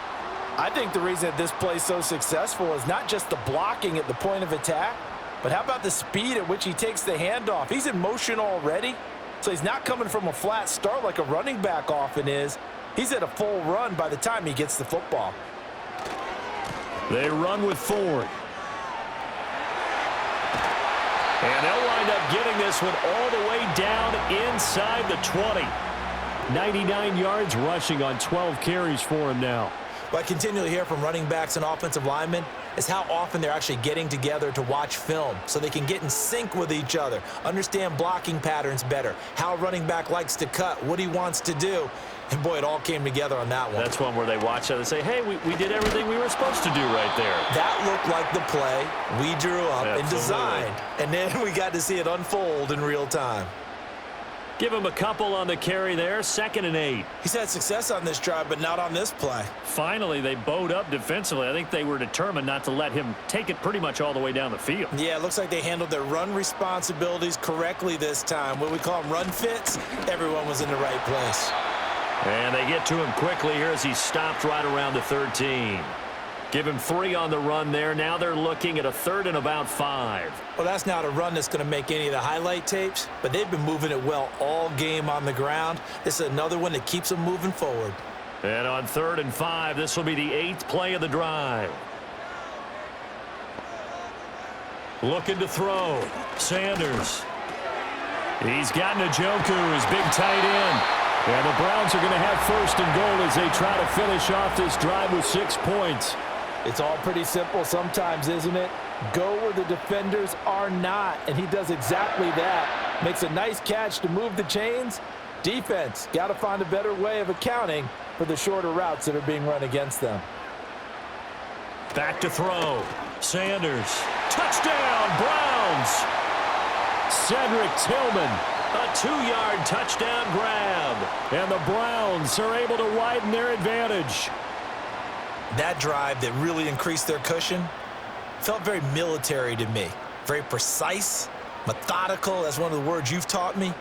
I think the reason that this play is so successful is not just the blocking at the point of attack, but how about the speed at which he takes the handoff? He's in motion already, so he's not coming from a flat start like a running back often is. He's at a full run by the time he gets the football. They run with Ford. And they'll wind up getting this one all the way down inside the 20. 99 yards rushing on 12 carries for him now. What I continually hear from running backs and offensive linemen is how often they're actually getting together to watch film so they can get in sync with each other, understand blocking patterns better, how a running back likes to cut, what he wants to do. And, boy, it all came together on that one. That's one where they watch it and say, hey, we did everything we were supposed to do right there. That looked like the play we drew up and designed. And then we got to see it unfold in real time. Give him a couple on the carry there. 2nd and 8. He's had success on this drive, but not on this play. Finally, they bowed up defensively. I think they were determined not to let him take it pretty much all the way down the field. Yeah, it looks like they handled their run responsibilities correctly this time. What we call them run fits, everyone was in the right place. And they get to him quickly here as he stopped right around the 13. Give him 3 on the run there. Now they're looking at a 3rd and about 5. Well, that's not a run that's going to make any of the highlight tapes, but they've been moving it well all game on the ground. This is another one that keeps them moving forward. And on 3rd and 5, this will be the 8th play of the drive. Looking to throw. Sanders. He's got Njoku, his big tight end. And the Browns are going to have 1st and goal as they try to finish off this drive with 6 points. It's all pretty simple sometimes, isn't it? Go where the defenders are not, and he does exactly that. Makes a nice catch to move the chains. Defense, got to find a better way of accounting for the shorter routes that are being run against them. Back to throw. Sanders. Touchdown, Browns! Cedric Tillman. A 2-yard touchdown grab. And the Browns are able to widen their advantage. That drive that really increased their cushion felt very military to me. Very precise, methodical. That's one of the words you've taught me.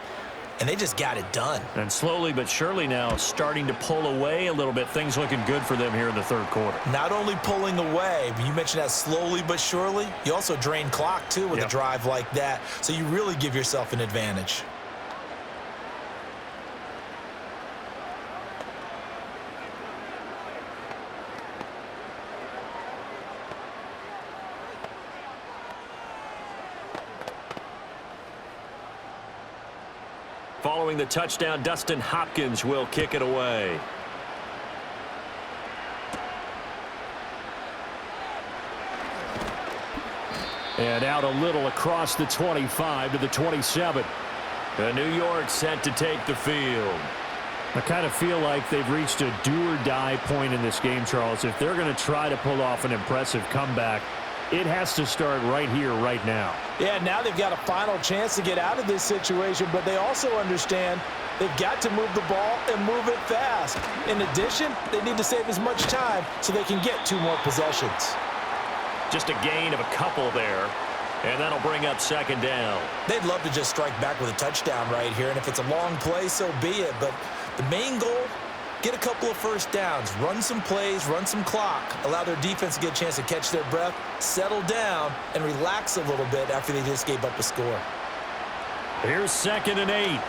And they just got it done. And slowly but surely now starting to pull away a little bit. Things looking good for them here in the 3rd quarter. Not only pulling away, but you mentioned that slowly but surely. You also drain clock, too, with a drive like that. So you really give yourself an advantage. Following the touchdown, Dustin Hopkins will kick it away. And out a little across the 25 to the 27. And New York set to take the field. I kind of feel like they've reached a do-or-die point in this game, Charles. If they're going to try to pull off an impressive comeback, it has to start right here, right now. Yeah, now they've got a final chance to get out of this situation, but they also understand they've got to move the ball and move it fast. In addition, they need to save as much time so they can get 2 more possessions. Just a gain of a couple there, and that'll bring up 2nd down. They'd love to just strike back with a touchdown right here, and if it's a long play, so be it. But the main goal, get a couple of first downs, run some plays, run some clock, allow their defense to get a chance to catch their breath, settle down, and relax a little bit after they just gave up a score. Here's 2nd and 8.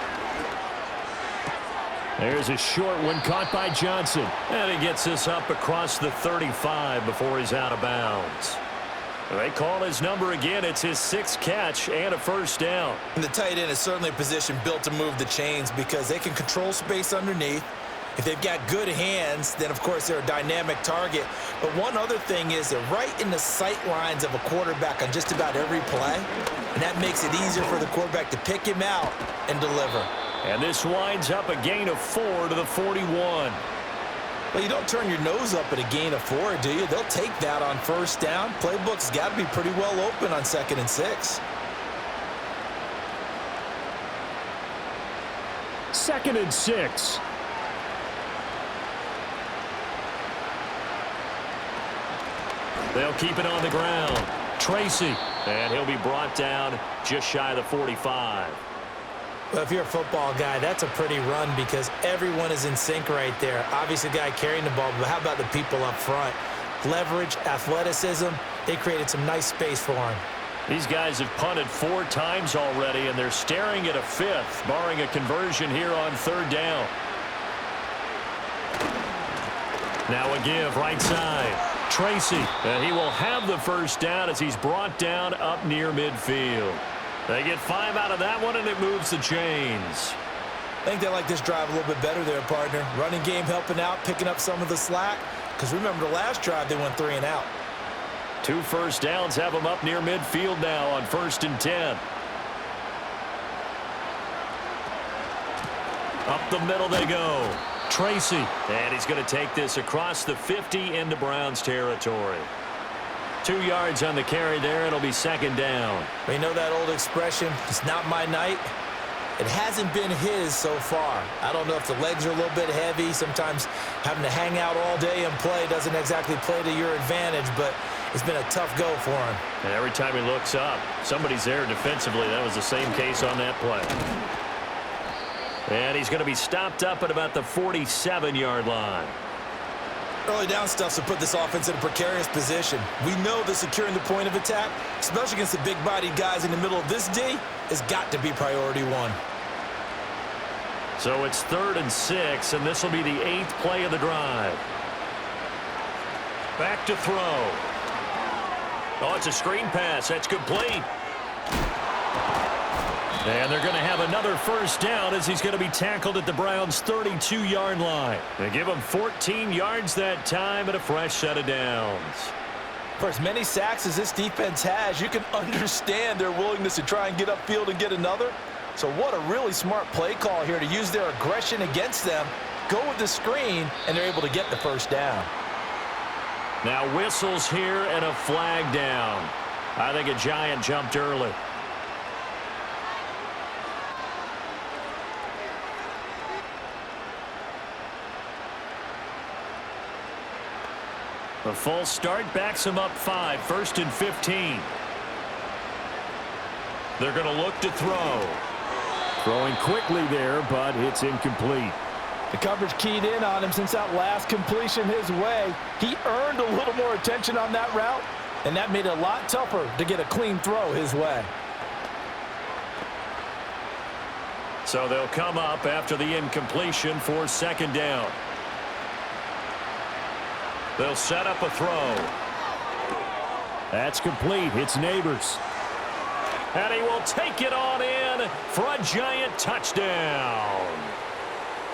There's a short one caught by Johnson. And he gets this up across the 35 before he's out of bounds. They call his number again. It's his 6th catch and a first down. And the tight end is certainly a position built to move the chains because they can control space underneath. If they've got good hands, then, of course, they're a dynamic target. But one other thing is they're right in the sight lines of a quarterback on just about every play. And that makes it easier for the quarterback to pick him out and deliver. And this winds up a gain of 4 to the 41. Well, you don't turn your nose up at a gain of 4, do you? They'll take that on first down. Playbook's got to be pretty well open on 2nd and 6. 2nd and 6. They'll keep it on the ground. Tracy, and he'll be brought down just shy of the 45. Well, if you're a football guy, that's a pretty run because everyone is in sync right there. Obviously, the guy carrying the ball, but how about the people up front? Leverage, athleticism, they created some nice space for him. These guys have punted 4 times already, and they're staring at a 5th, barring a conversion here on 3rd down. Now a give right side. Tracy, and he will have the first down as he's brought down up near midfield. They get 5 out of that one, and it moves the chains. I think they like this drive a little bit better there, partner. Running game helping out, picking up some of the slack. Because remember, the last drive, they went 3 and out. 2 first downs have them up near midfield now on 1st and 10. Up the middle they go. Tracy, and he's going to take this across the 50 into Browns territory. 2 yards on the carry there. It'll be 2nd down. You know that old expression, it's not my night? It hasn't been his so far. I don't know if the legs are a little bit heavy. Sometimes having to hang out all day and play doesn't exactly play to your advantage, but it's been a tough go for him. And every time he looks up, somebody's there defensively. That was the same case on that play. And he's going to be stopped up at about the 47-yard line. Early down stuff to put this offense in a precarious position. We know that securing the point of attack, especially against the big-bodied guys in the middle of this D, has got to be priority 1. So it's 3rd and 6, and this will be the 8th play of the drive. Back to throw. Oh, it's a screen pass. That's complete. And they're going to have another first down as he's going to be tackled at the Browns' 32-yard line. They give him 14 yards that time and a fresh set of downs. For as many sacks as this defense has, you can understand their willingness to try and get upfield and get another. So what a really smart play call here to use their aggression against them, go with the screen, and they're able to get the first down. Now whistles here and a flag down. I think a Giant jumped early. The full start backs him up 5, 1st and 15. They're going to look to throw. Throwing quickly there, but it's incomplete. The coverage keyed in on him since that last completion his way. He earned a little more attention on that route, and that made it a lot tougher to get a clean throw his way. So they'll come up after the incompletion for 2nd down. They'll set up a throw. That's complete. It's Neighbors. And he will take it on in for a Giant touchdown.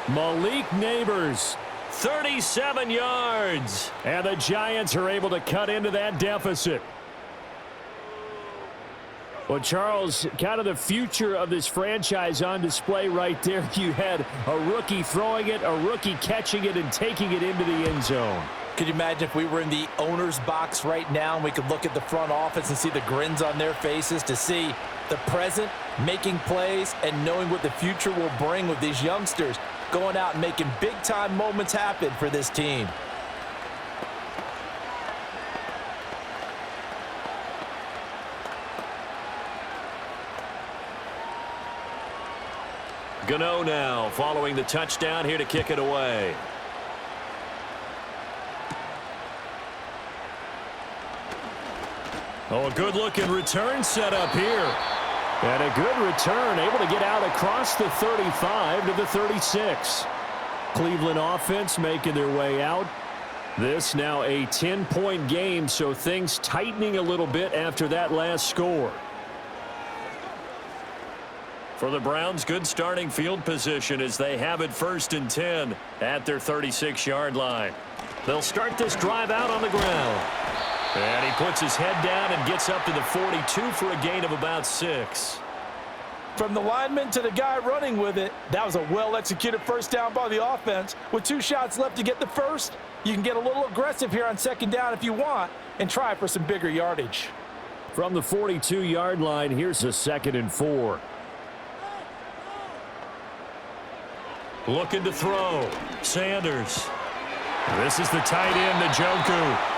Malik Neighbors, 37 yards. And the Giants are able to cut into that deficit. Well, Charles, kind of the future of this franchise on display right there. You had a rookie throwing it, a rookie catching it, and taking it into the end zone. Could you imagine if we were in the owner's box right now and we could look at the front office and see the grins on their faces to see the present making plays and knowing what the future will bring with these youngsters going out and making big-time moments happen for this team. Gano now following the touchdown here to kick it away. Oh, a good-looking return set up here. And a good return, able to get out across the 35 to the 36. Cleveland offense making their way out. This now a 10-point game, so things tightening a little bit after that last score. For the Browns, good starting field position as they have it 1st and 10 at their 36-yard line. They'll start this drive out on the ground. And he puts his head down and gets up to the 42 for a gain of about 6. From the lineman to the guy running with it, that was a well-executed first down by the offense. With 2 shots left to get the first, you can get a little aggressive here on 2nd down if you want and try for some bigger yardage. From the 42-yard line, here's a 2nd and 4. Looking to throw. Sanders. This is the tight end, Njoku.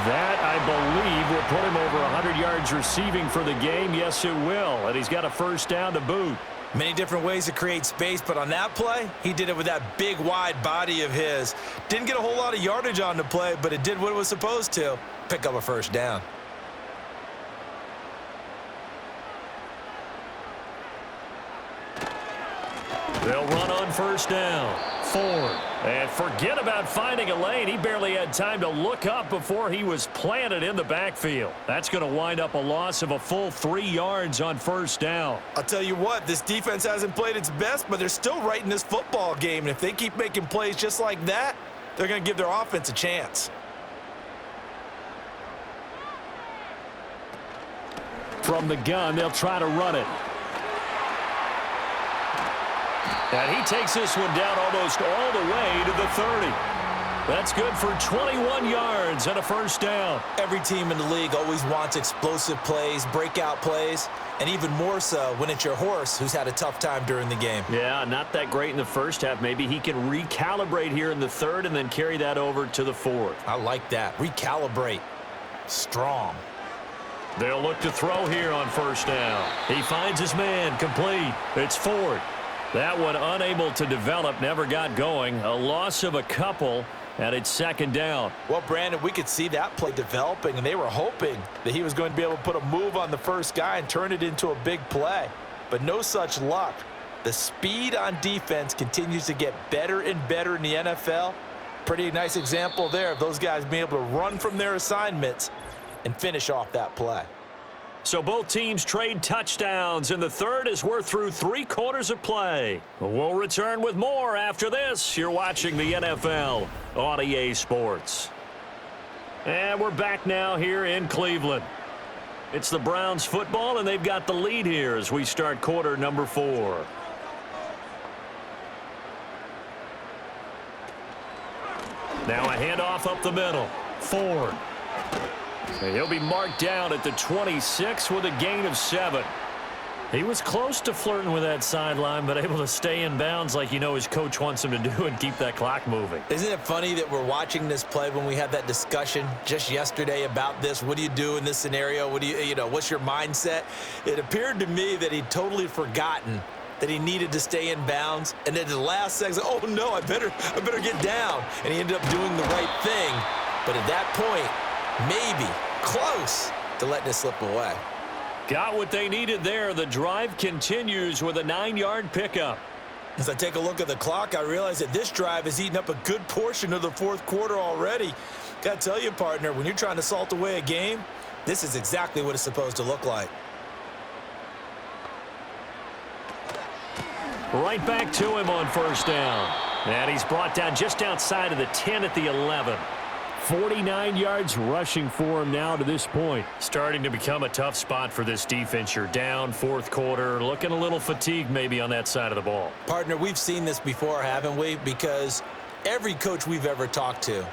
That, I believe, will put him over 100 yards receiving for the game. Yes, it will. And he's got a first down to boot. Many different ways to create space, but on that play, he did it with that big, wide body of his. Didn't get a whole lot of yardage on the play, but it did what it was supposed to. Pick up a first down. They'll run on first down. Ford. And forget about finding a lane. He barely had time to look up before he was planted in the backfield. That's going to wind up a loss of a full 3 yards on first down. I'll tell you what, this defense hasn't played its best, but they're still right in this football game. And if they keep making plays just like that, they're going to give their offense a chance. From the gun, they'll try to run it. And he takes this one down almost all the way to the 30. That's good for 21 yards and a first down. Every team in the league always wants explosive plays, breakout plays, and even more so when it's your horse who's had a tough time during the game. Yeah, not that great in the first half. Maybe he can recalibrate here in the 3rd and then carry that over to the 4th. I like that. Recalibrate. Strong. They'll look to throw here on first down. He finds his man, complete. It's Ford. That one unable to develop, never got going. A loss of a couple, and it's 2nd down. Well, Brandon, we could see that play developing, and they were hoping that he was going to be able to put a move on the first guy and turn it into a big play. But no such luck. The speed on defense continues to get better and better in the NFL. Pretty nice example there of those guys being able to run from their assignments and finish off that play. So both teams trade touchdowns in the 3rd as we're through 3 quarters of play. We'll return with more after this. You're watching the NFL on EA Sports. And we're back now here in Cleveland. It's the Browns football, and they've got the lead here as we start quarter number 4. Now a handoff up the middle. Ford. He'll be marked down at the 26 with a gain of 7. He was close to flirting with that sideline, but able to stay in bounds like his coach wants him to do and keep that clock moving. Isn't it funny that we're watching this play when we had that discussion just yesterday about this? What do you do in this scenario? What do what's your mindset? It appeared to me that he'd totally forgotten that he needed to stay in bounds, and then at the last second, oh no, I better get down. And he ended up doing the right thing. But at that point, maybe close to letting it slip away. Got what they needed there. The drive continues with a 9-yard pickup. As I take a look at the clock, I realize that this drive has eaten up a good portion of the 4th quarter already. Got to tell you, partner, when you're trying to salt away a game, this is exactly what it's supposed to look like. Right back to him on first down. And he's brought down just outside of the 10 at the 11. 49 yards rushing for him now to this point. Starting to become a tough spot for this defense. You're down 4th quarter, looking a little fatigued maybe on that side of the ball. Partner, we've seen this before, haven't we? Because every coach we've ever talked to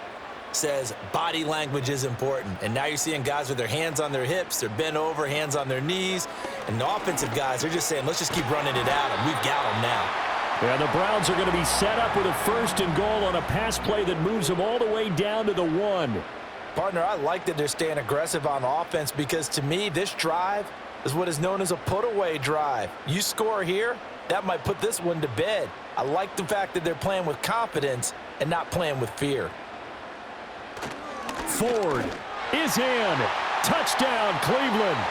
says body language is important. And now you're seeing guys with their hands on their hips, they're bent over, hands on their knees. And the offensive guys, they're just saying, let's just keep running it out, and we've got them now. Yeah, the Browns are going to be set up with a 1st and goal on a pass play that moves them all the way down to the 1. Partner, I like that they're staying aggressive on offense because, to me, this drive is what is known as a put-away drive. You score here, that might put this one to bed. I like the fact that they're playing with confidence and not playing with fear. Ford is in. Touchdown, Cleveland.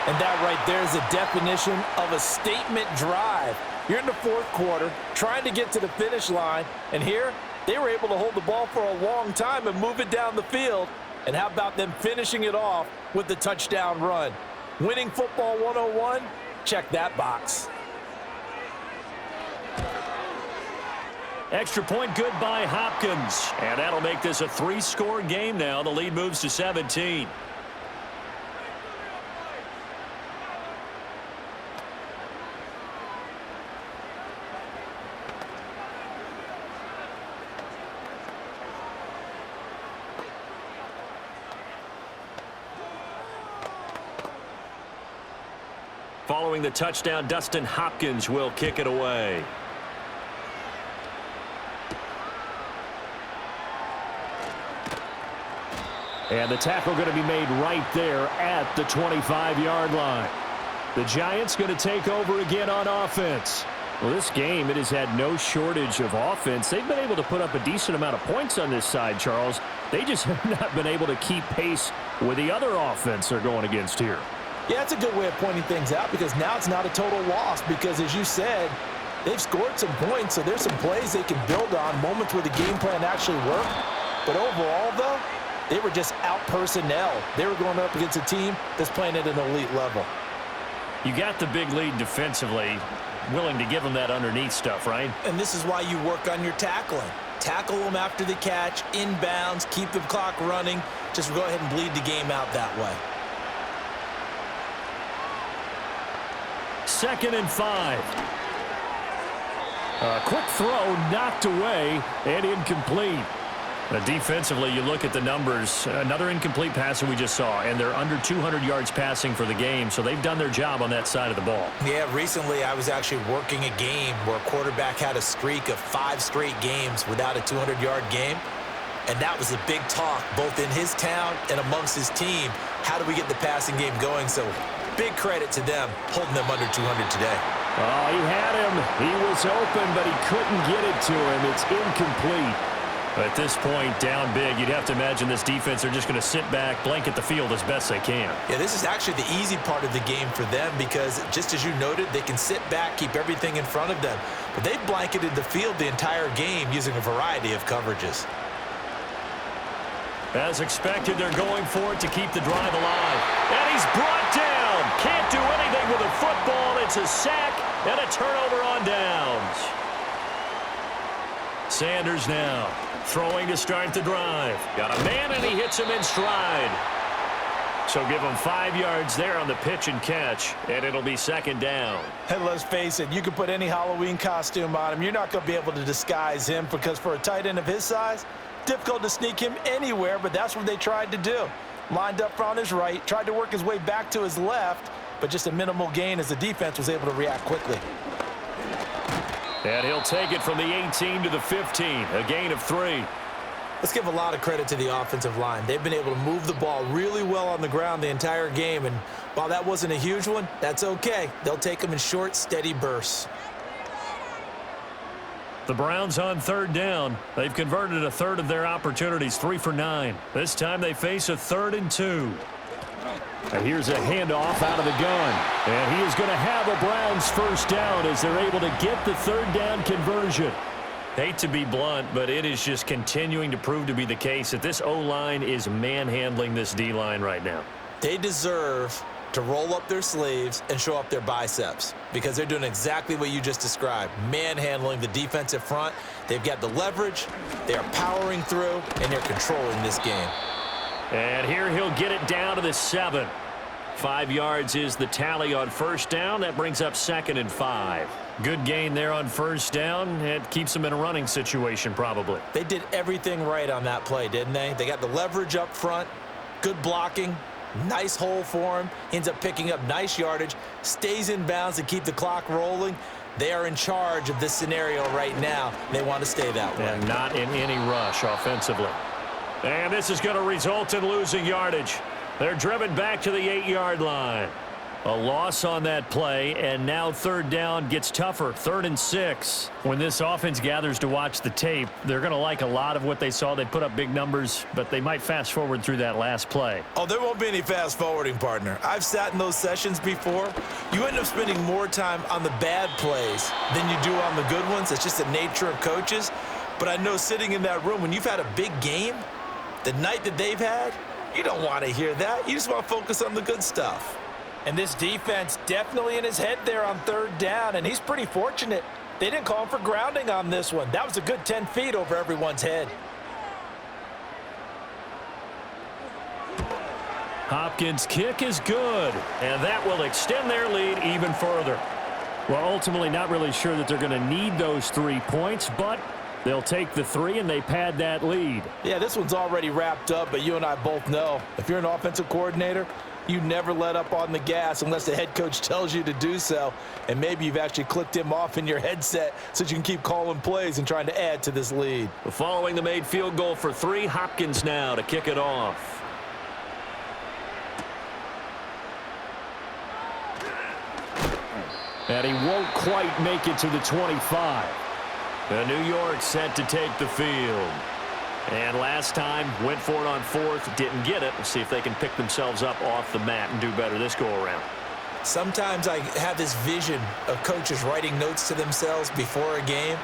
And that right there is a definition of a statement drive. You're in the fourth quarter, trying to get to the finish line, and here they were able to hold the ball for a long time and move it down the field. And how about them finishing it off with the touchdown run? Winning football 101? Check that box. Extra point good by Hopkins. And that'll make this a 3-score game now. The lead moves to 17. Following the touchdown, Dustin Hopkins will kick it away. And the tackle going to be made right there at the 25-yard line. The Giants going to take over again on offense. Well, this game, it has had no shortage of offense. They've been able to put up a decent amount of points on this side, Charles. They just have not been able to keep pace with the other offense they're going against here. Yeah, it's a good way of pointing things out because now it's not a total loss because, as you said, they've scored some points, so there's some plays they can build on, moments where the game plan actually worked. But overall, though, they were just out personnel. They were going up against a team that's playing at an elite level. You got the big lead defensively, willing to give them that underneath stuff, right? And this is why you work on your tackling. Tackle them after the catch, inbounds, keep the clock running. Just go ahead and bleed the game out that way. 2nd and 5. A quick throw knocked away and incomplete. Defensively, you look at the numbers. Another incomplete pass that we just saw, and they're under 200 yards passing for the game, so they've done their job on that side of the ball. Yeah, recently I was actually working a game where a quarterback had a streak of 5 straight games without a 200-yard game, and that was a big talk both in his town and amongst his team. How do we get the passing game going? So big credit to them holding them under 200 today. Oh, he had him. He was open, but he couldn't get it to him. It's incomplete. At this point, down big, you'd have to imagine this defense are just going to sit back, blanket the field as best they can. Yeah, this is actually the easy part of the game for them because, just as you noted, they can sit back, keep everything in front of them. But they've blanketed the field the entire game using a variety of coverages. As expected, they're going for it to keep the drive alive. And he's brought down. Can't do anything with a football. It's a sack and a turnover on downs. Sanders now throwing to start the drive. Got a man, and he hits him in stride. So give him 5 yards there on the pitch and catch, and it'll be 2nd down. And let's face it, you can put any Halloween costume on him. You're not going to be able to disguise him because for a tight end of his size, difficult to sneak him anywhere, but that's what they tried to do. Lined up on his right, tried to work his way back to his left, but just a minimal gain as the defense was able to react quickly. And he'll take it from the 18 to the 15, a gain of 3. Let's give a lot of credit to the offensive line. They've been able to move the ball really well on the ground the entire game, and while that wasn't a huge one, that's okay. They'll take them in short, steady bursts. The Browns on 3rd down. They've converted a third of their opportunities, 3 for 9. This time they face a 3rd and 2. And here's a handoff out of the gun. And he is going to have a Browns first down as they're able to get the 3rd down conversion. Hate to be blunt, but it is just continuing to prove to be the case that this O-line is manhandling this D-line right now. They deserve to roll up their sleeves and show up their biceps because they're doing exactly what you just described, manhandling the defensive front. They've got the leverage, they are powering through, and they're controlling this game. And here he'll get it down to the 7. 5 yards is the tally on first down. That brings up 2nd and 5. Good gain there on first down. It keeps them in a running situation probably. They did everything right on that play, didn't they? They got the leverage up front, good blocking, nice hole for him, ends up picking up nice yardage, stays in bounds to keep the clock rolling. They are in charge of this scenario right now. They want to stay that way. And not in any rush offensively. And this is going to result in losing yardage. They're driven back to the 8-yard line. A loss on that play, and now third down gets tougher. 3rd and 6. When this offense gathers to watch the tape, they're going to like a lot of what they saw. They put up big numbers, but they might fast forward through that last play. Oh, there won't be any fast forwarding, partner. I've sat in those sessions before. You end up spending more time on the bad plays than you do on the good ones. It's just the nature of coaches. But I know sitting in that room, when you've had a big game, the night that they've had, you don't want to hear that. You just want to focus on the good stuff. And this defense definitely in his head there on 3rd down, and he's pretty fortunate. They didn't call him for grounding on this one. That was a good 10 feet over everyone's head. Hopkins' kick is good, and that will extend their lead even further. Well, ultimately not really sure that they're going to need those 3 points, but they'll take the 3 and they pad that lead. Yeah, this one's already wrapped up, but you and I both know if you're an offensive coordinator, you never let up on the gas unless the head coach tells you to do so. And maybe you've actually clicked him off in your headset so you can keep calling plays and trying to add to this lead. Following the made field goal for 3, Hopkins now to kick it off. And he won't quite make it to the 25. The New York set to take the field. And last time, went for it on 4th, didn't get it. We'll see if they can pick themselves up off the mat and do better this go-around. Sometimes I have this vision of coaches writing notes to themselves before a game.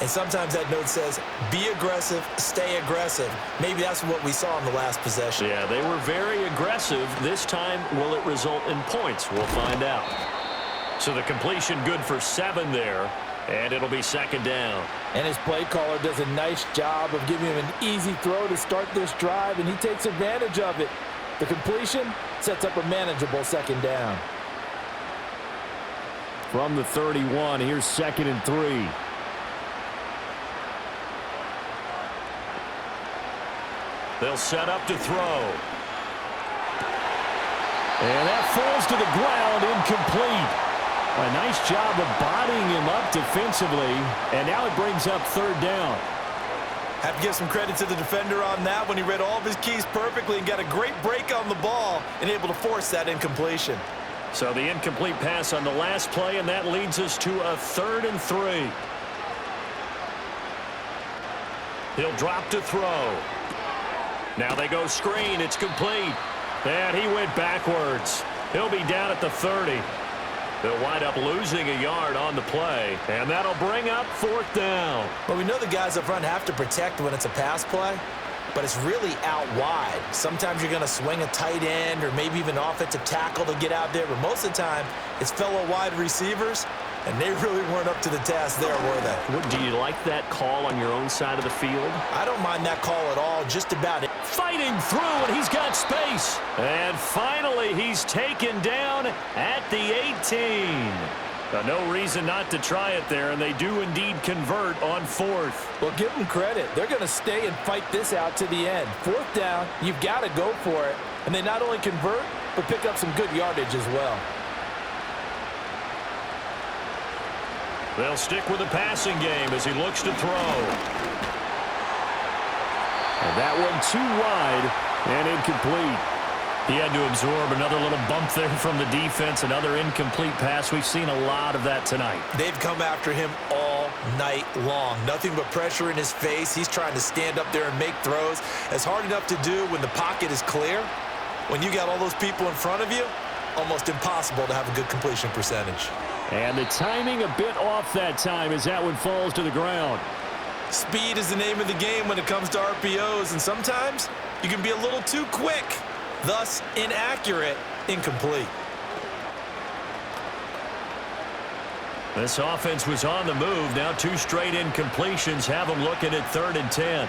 And sometimes that note says, be aggressive, stay aggressive. Maybe that's what we saw in the last possession. Yeah, they were very aggressive. This time, will it result in points? We'll find out. So the completion good for 7 there. And it'll be 2nd down. And his play caller does a nice job of giving him an easy throw to start this drive, and he takes advantage of it. The completion sets up a manageable 2nd down. From the 31, here's 2nd and 3. They'll set up to throw. And that falls to the ground, incomplete. A nice job of bodying him up defensively, and now it brings up 3rd down. Have to give some credit to the defender on that when he read all of his keys perfectly and got a great break on the ball and able to force that incompletion. So the incomplete pass on the last play, and that leads us to a 3rd and 3. He'll drop to throw. Now they go screen. It's complete. And he went backwards. He'll be down at the 30. They'll wind up losing a yard on the play, and that'll bring up 4th down. Well, we know the guys up front have to protect when it's a pass play, but it's really out wide. Sometimes you're going to swing a tight end or maybe even offensive tackle to get out there, but most of the time it's fellow wide receivers, and they really weren't up to the task there, were they? Do you like that call on your own side of the field? I don't mind that call at all, just about it. Fighting through, and he's got space. And finally, he's taken down at the 18. No reason not to try it there, and they do indeed convert on 4th. Well, give them credit. They're going to stay and fight this out to the end. 4th down, you've got to go for it. And they not only convert, but pick up some good yardage as well. They'll stick with the passing game as he looks to throw. And that one too wide and incomplete. He had to absorb another little bump there from the defense, another incomplete pass. We've seen a lot of that tonight. They've come after him all night long. Nothing but pressure in his face. He's trying to stand up there and make throws. It's hard enough to do when the pocket is clear. When you got all those people in front of you, almost impossible to have a good completion percentage. And the timing a bit off that time as that one falls to the ground. Speed is the name of the game when it comes to RPOs, and sometimes you can be a little too quick, thus inaccurate, incomplete. This offense was on the move. Now 2 straight incompletions have them looking at 3rd and 10.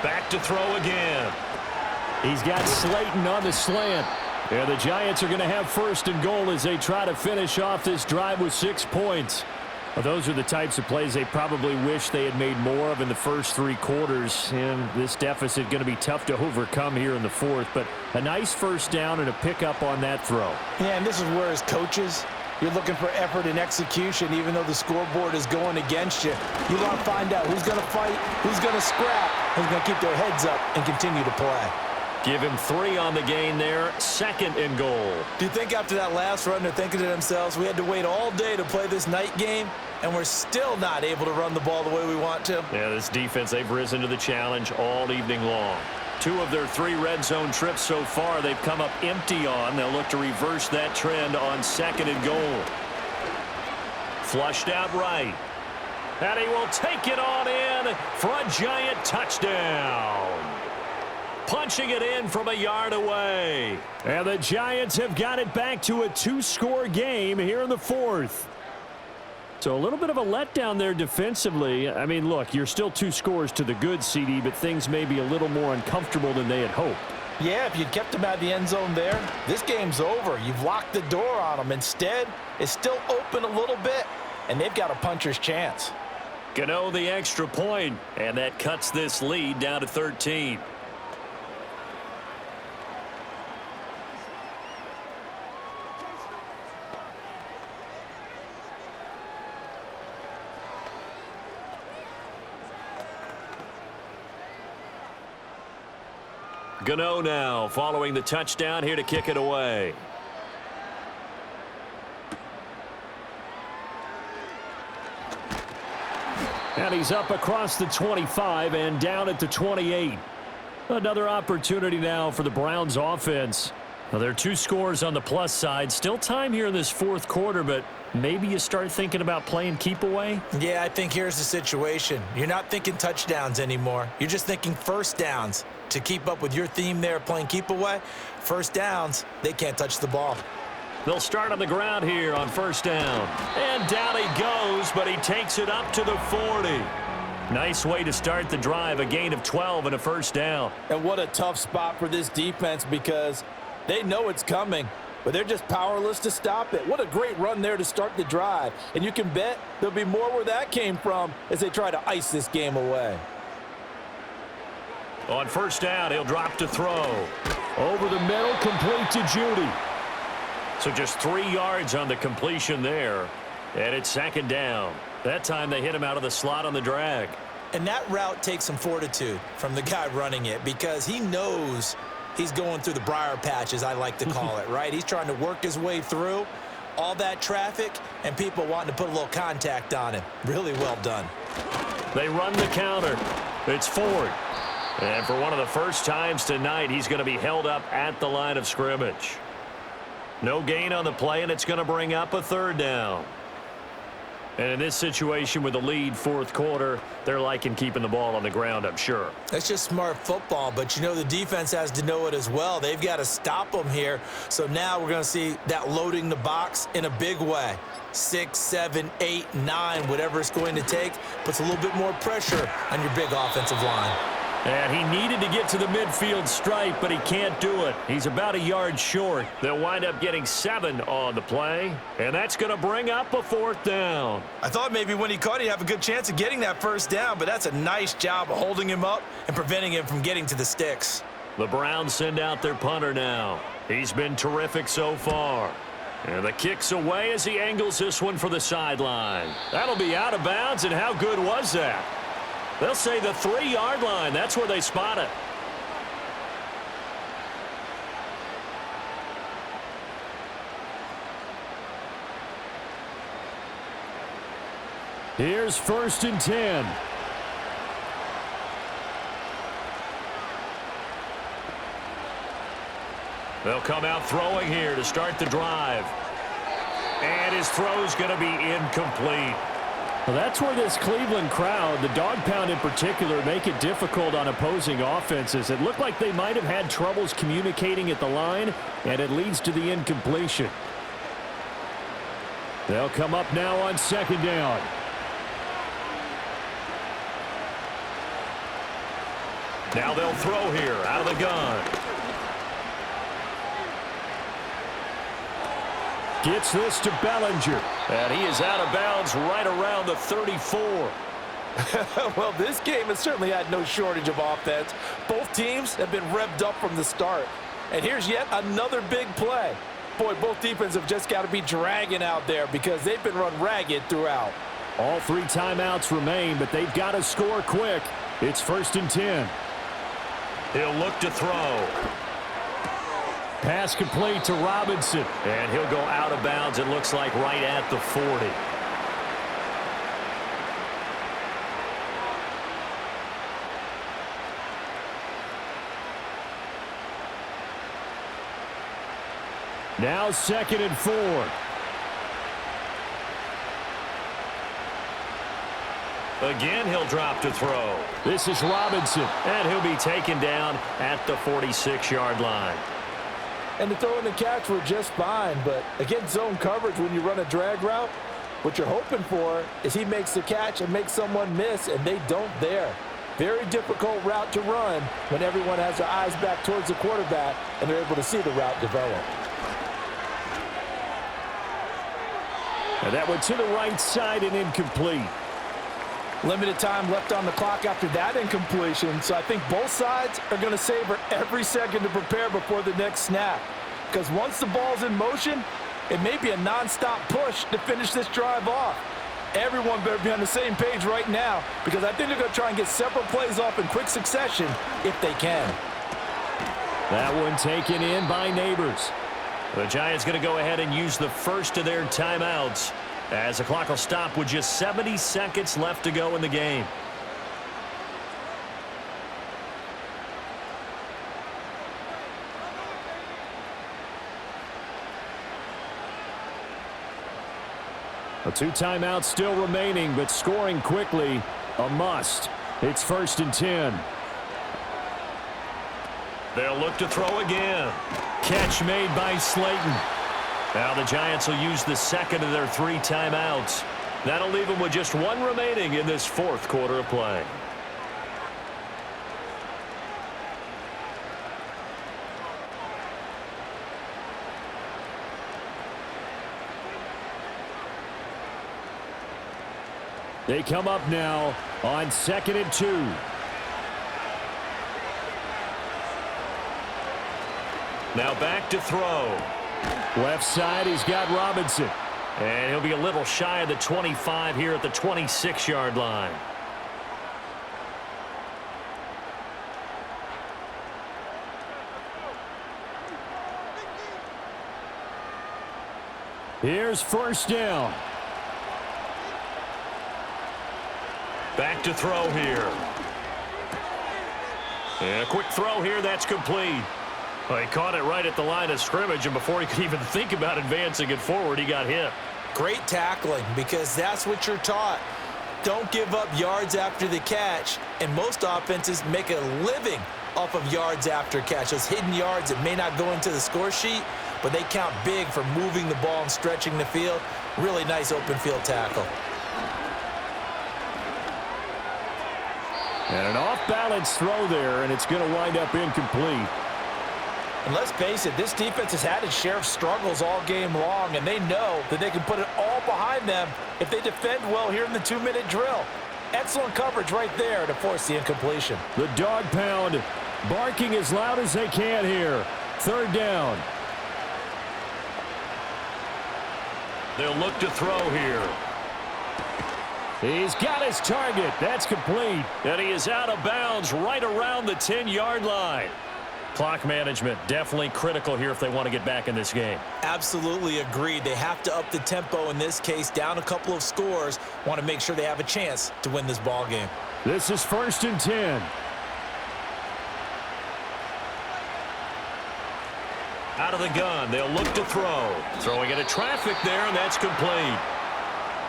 Back to throw again. He's got Slayton on the slant. And the Giants are going to have 1st and goal as they try to finish off this drive with 6 points. Well, those are the types of plays they probably wish they had made more of in the first 3 quarters. And this deficit going to be tough to overcome here in the 4th. But a nice 1st down and a pickup on that throw. Yeah, and this is where as coaches, you're looking for effort and execution even though the scoreboard is going against you. You want to find out who's going to fight, who's going to scrap, who's going to keep their heads up and continue to play. Give him 3 on the gain there, 2nd and goal. Do you think after that last run they're thinking to themselves, we had to wait all day to play this night game, and we're still not able to run the ball the way we want to? Yeah, this defense, they've risen to the challenge all evening long. 2 of their 3 red zone trips so far, they've come up empty on. They'll look to reverse that trend on 2nd and goal. Flushed out right. And he will take it on in for a giant touchdown. Punching it in from a yard away. And the Giants have got it back to a 2-score game here in the 4th. So a little bit of a letdown there defensively. I mean, look, you're still 2 scores to the good, CD, but things may be a little more uncomfortable than they had hoped. Yeah, if you'd kept them out of the end zone there, this game's over. You've locked the door on them. Instead, it's still open a little bit, and they've got a puncher's chance. Gano the extra point, and that cuts this lead down to 13. Gano now following the touchdown here to kick it away. And he's up across the 25 and down at the 28. Another opportunity now for the Browns offense. Well, there are 2 scores on the plus side. Still time here in this 4th quarter, but maybe you start thinking about playing keep away? Yeah, I think here's the situation. You're not thinking touchdowns anymore. You're just thinking first downs. To keep up with your theme there playing keep away, first downs, they can't touch the ball. They'll start on the ground here on 1st down. And down he goes, but he takes it up to the 40. Nice way to start the drive, a gain of 12 and a 1st down. And what a tough spot for this defense because they know it's coming, but they're just powerless to stop it. What a great run there to start the drive. And you can bet there'll be more where that came from as they try to ice this game away. On 1st down, he'll drop to throw. Over the middle, complete to Judy. So just 3 yards on the completion there. And it's 2nd down. That time they hit him out of the slot on the drag. And that route takes some fortitude from the guy running it because he knows he's going through the briar patch, as I like to call it, right? He's trying to work his way through all that traffic and people wanting to put a little contact on him. Really well done. They run the counter. It's Ford. And for one of the first times tonight, he's going to be held up at the line of scrimmage. No gain on the play, and it's going to bring up a 3rd down. And in this situation with the lead 4th quarter, they're liking keeping the ball on the ground, I'm sure. That's just smart football, but you know the defense has to know it as well. They've got to stop them here. So now we're going to see that loading the box in a big way. 6, 7, 8, 9, whatever it's going to take, puts a little bit more pressure on your big offensive line. And he needed to get to the midfield stripe, but he can't do it. He's about a yard short. They'll wind up getting 7 on the play, and that's going to bring up a 4th down. I thought maybe when he caught, he'd have a good chance of getting that 1st down, but that's a nice job of holding him up and preventing him from getting to the sticks. The Browns send out their punter now. He's been terrific so far. And the kick's away as he angles this one for the sideline. That'll be out of bounds, and how good was that? They'll say the 3-yard line. That's where they spot it. Here's 1st and 10. They'll come out throwing here to start the drive. And his throw's going to be incomplete. Well, that's where this Cleveland crowd, the dog pound in particular, make it difficult on opposing offenses. It looked like they might have had troubles communicating at the line, and it leads to the incompletion. They'll come up now on 2nd down. Now they'll throw here out of the gun. Gets this to Bellinger. And he is out of bounds right around the 34. Well, this game has certainly had no shortage of offense. Both teams have been revved up from the start. And here's yet another big play. Boy, both defenses have just got to be dragging out there because they've been run ragged throughout. All 3 timeouts remain, but they've got to score quick. It's 1st and 10. He'll look to throw. Pass complete to Robinson. And he'll go out of bounds, it looks like, right at the 40. Now 2nd and 4. Again, he'll drop to throw. This is Robinson, and he'll be taken down at the 46-yard line. And the throw and the catch were just fine, but against zone coverage when you run a drag route, what you're hoping for is he makes the catch and makes someone miss, and they don't there. Very difficult route to run when everyone has their eyes back towards the quarterback and they're able to see the route develop. And that went to the right side and incomplete. Limited time left on the clock after that incompletion, so I think both sides are going to savor every second to prepare before the next snap. Because once the ball's in motion, it may be a non-stop push to finish this drive off. Everyone better be on the same page right now, because I think they're going to try and get several plays off in quick succession if they can. That one taken in by Neighbors. The Giants going to go ahead and use the first of their timeouts, as the clock will stop with just 70 seconds left to go in the game. A 2 timeouts still remaining, but scoring quickly, a must. It's 1st and 10. They'll look to throw again. Catch made by Slayton. Now the Giants will use the 2nd of their 3 timeouts. That'll leave them with just 1 remaining in this 4th quarter of play. They come up now on 2nd and 2. Now back to throw. Left side, he's got Robinson. And he'll be a little shy of the 25 here at the 26-yard line. Here's 1st down. Back to throw here. And a quick throw here, that's complete. Well, he caught it right at the line of scrimmage, and before he could even think about advancing it forward, he got hit. Great tackling, because that's what you're taught. Don't give up yards after the catch, and most offenses make a living off of yards after catch. Those hidden yards that may not go into the score sheet, but they count big for moving the ball and stretching the field. Really nice open field tackle. And an off-balance throw there, and it's going to wind up incomplete. And let's face it, this defense has had its share of struggles all game long, and they know that they can put it all behind them if they defend well here in the 2-minute drill. Excellent coverage right there to force the incompletion. The dog pound barking as loud as they can here. 3rd down. They'll look to throw here. He's got his target. That's complete. And he is out of bounds right around the 10-yard line. Clock management definitely critical here if they want to get back in this game. Absolutely agreed. They have to up the tempo in this case, down a couple of scores. Want to make sure they have a chance to win this ball game. This is 1st and 10. Out of the gun, they'll look to throw. Throwing into traffic there, and that's complete.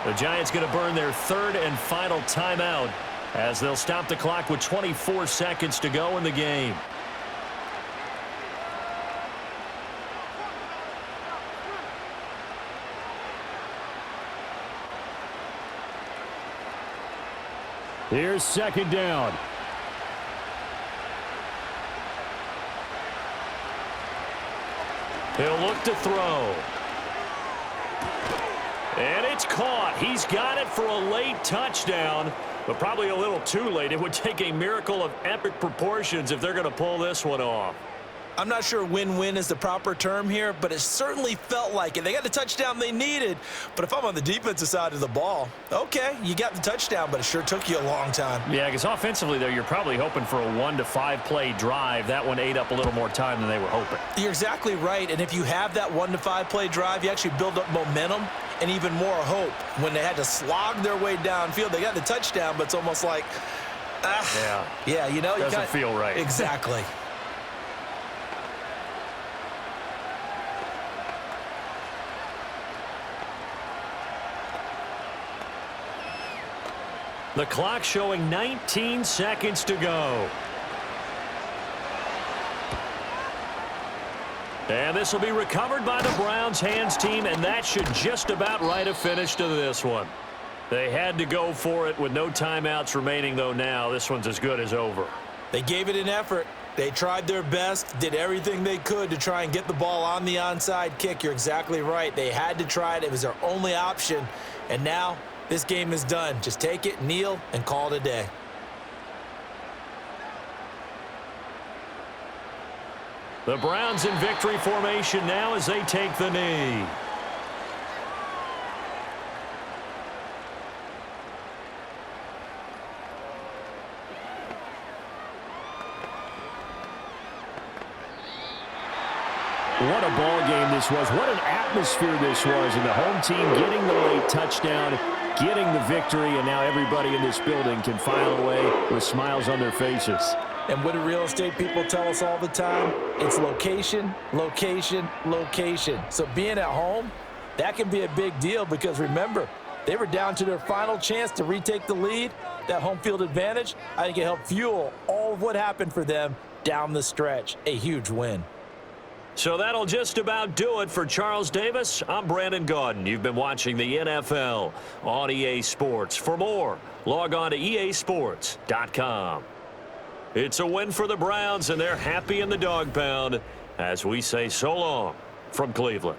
The Giants going to burn their 3rd and final timeout as they'll stop the clock with 24 seconds to go in the game. Here's 2nd down. He'll look to throw. And it's caught. He's got it for a late touchdown, but probably a little too late. It would take a miracle of epic proportions if they're going to pull this one off. I'm not sure win-win is the proper term here, but it certainly felt like it. They got the touchdown they needed, but if I'm on the defensive side of the ball, okay, you got the touchdown, but it sure took you a long time. Yeah, because offensively, though, you're probably hoping for a 1 to 5 play drive. That one ate up a little more time than they were hoping. You're exactly right, and if you have that 1 to 5 play drive, you actually build up momentum and even more hope. When they had to slog their way downfield, they got the touchdown, but it's almost like, yeah, you know, doesn't feel right. Exactly. The clock showing 19 seconds to go. And this will be recovered by the Browns hands team, and that should just about write a finish to this one. They had to go for it with no timeouts remaining, though. Now this one's as good as over. They gave it an effort. They tried their best, did everything they could to try and get the ball on the onside kick. You're exactly right. They had to try it. It was their only option, and now this game is done. Just take it, kneel, and call it a day. The Browns in victory formation now as they take the knee. What a ball game this was. What an atmosphere this was. And the home team getting the late touchdown, getting the victory, and now everybody in this building can file away with smiles on their faces. And what do real estate people tell us all the time? It's location, location, location. So being at home, that can be a big deal because remember, they were down to their final chance to retake the lead. That home field advantage, I think it helped fuel all of what happened for them down the stretch. A huge win. So that'll just about do it for Charles Davis. I'm Brandon Gaudin. You've been watching the NFL on EA Sports. For more, log on to easports.com. It's a win for the Browns, and they're happy in the dog pound as we say so long from Cleveland.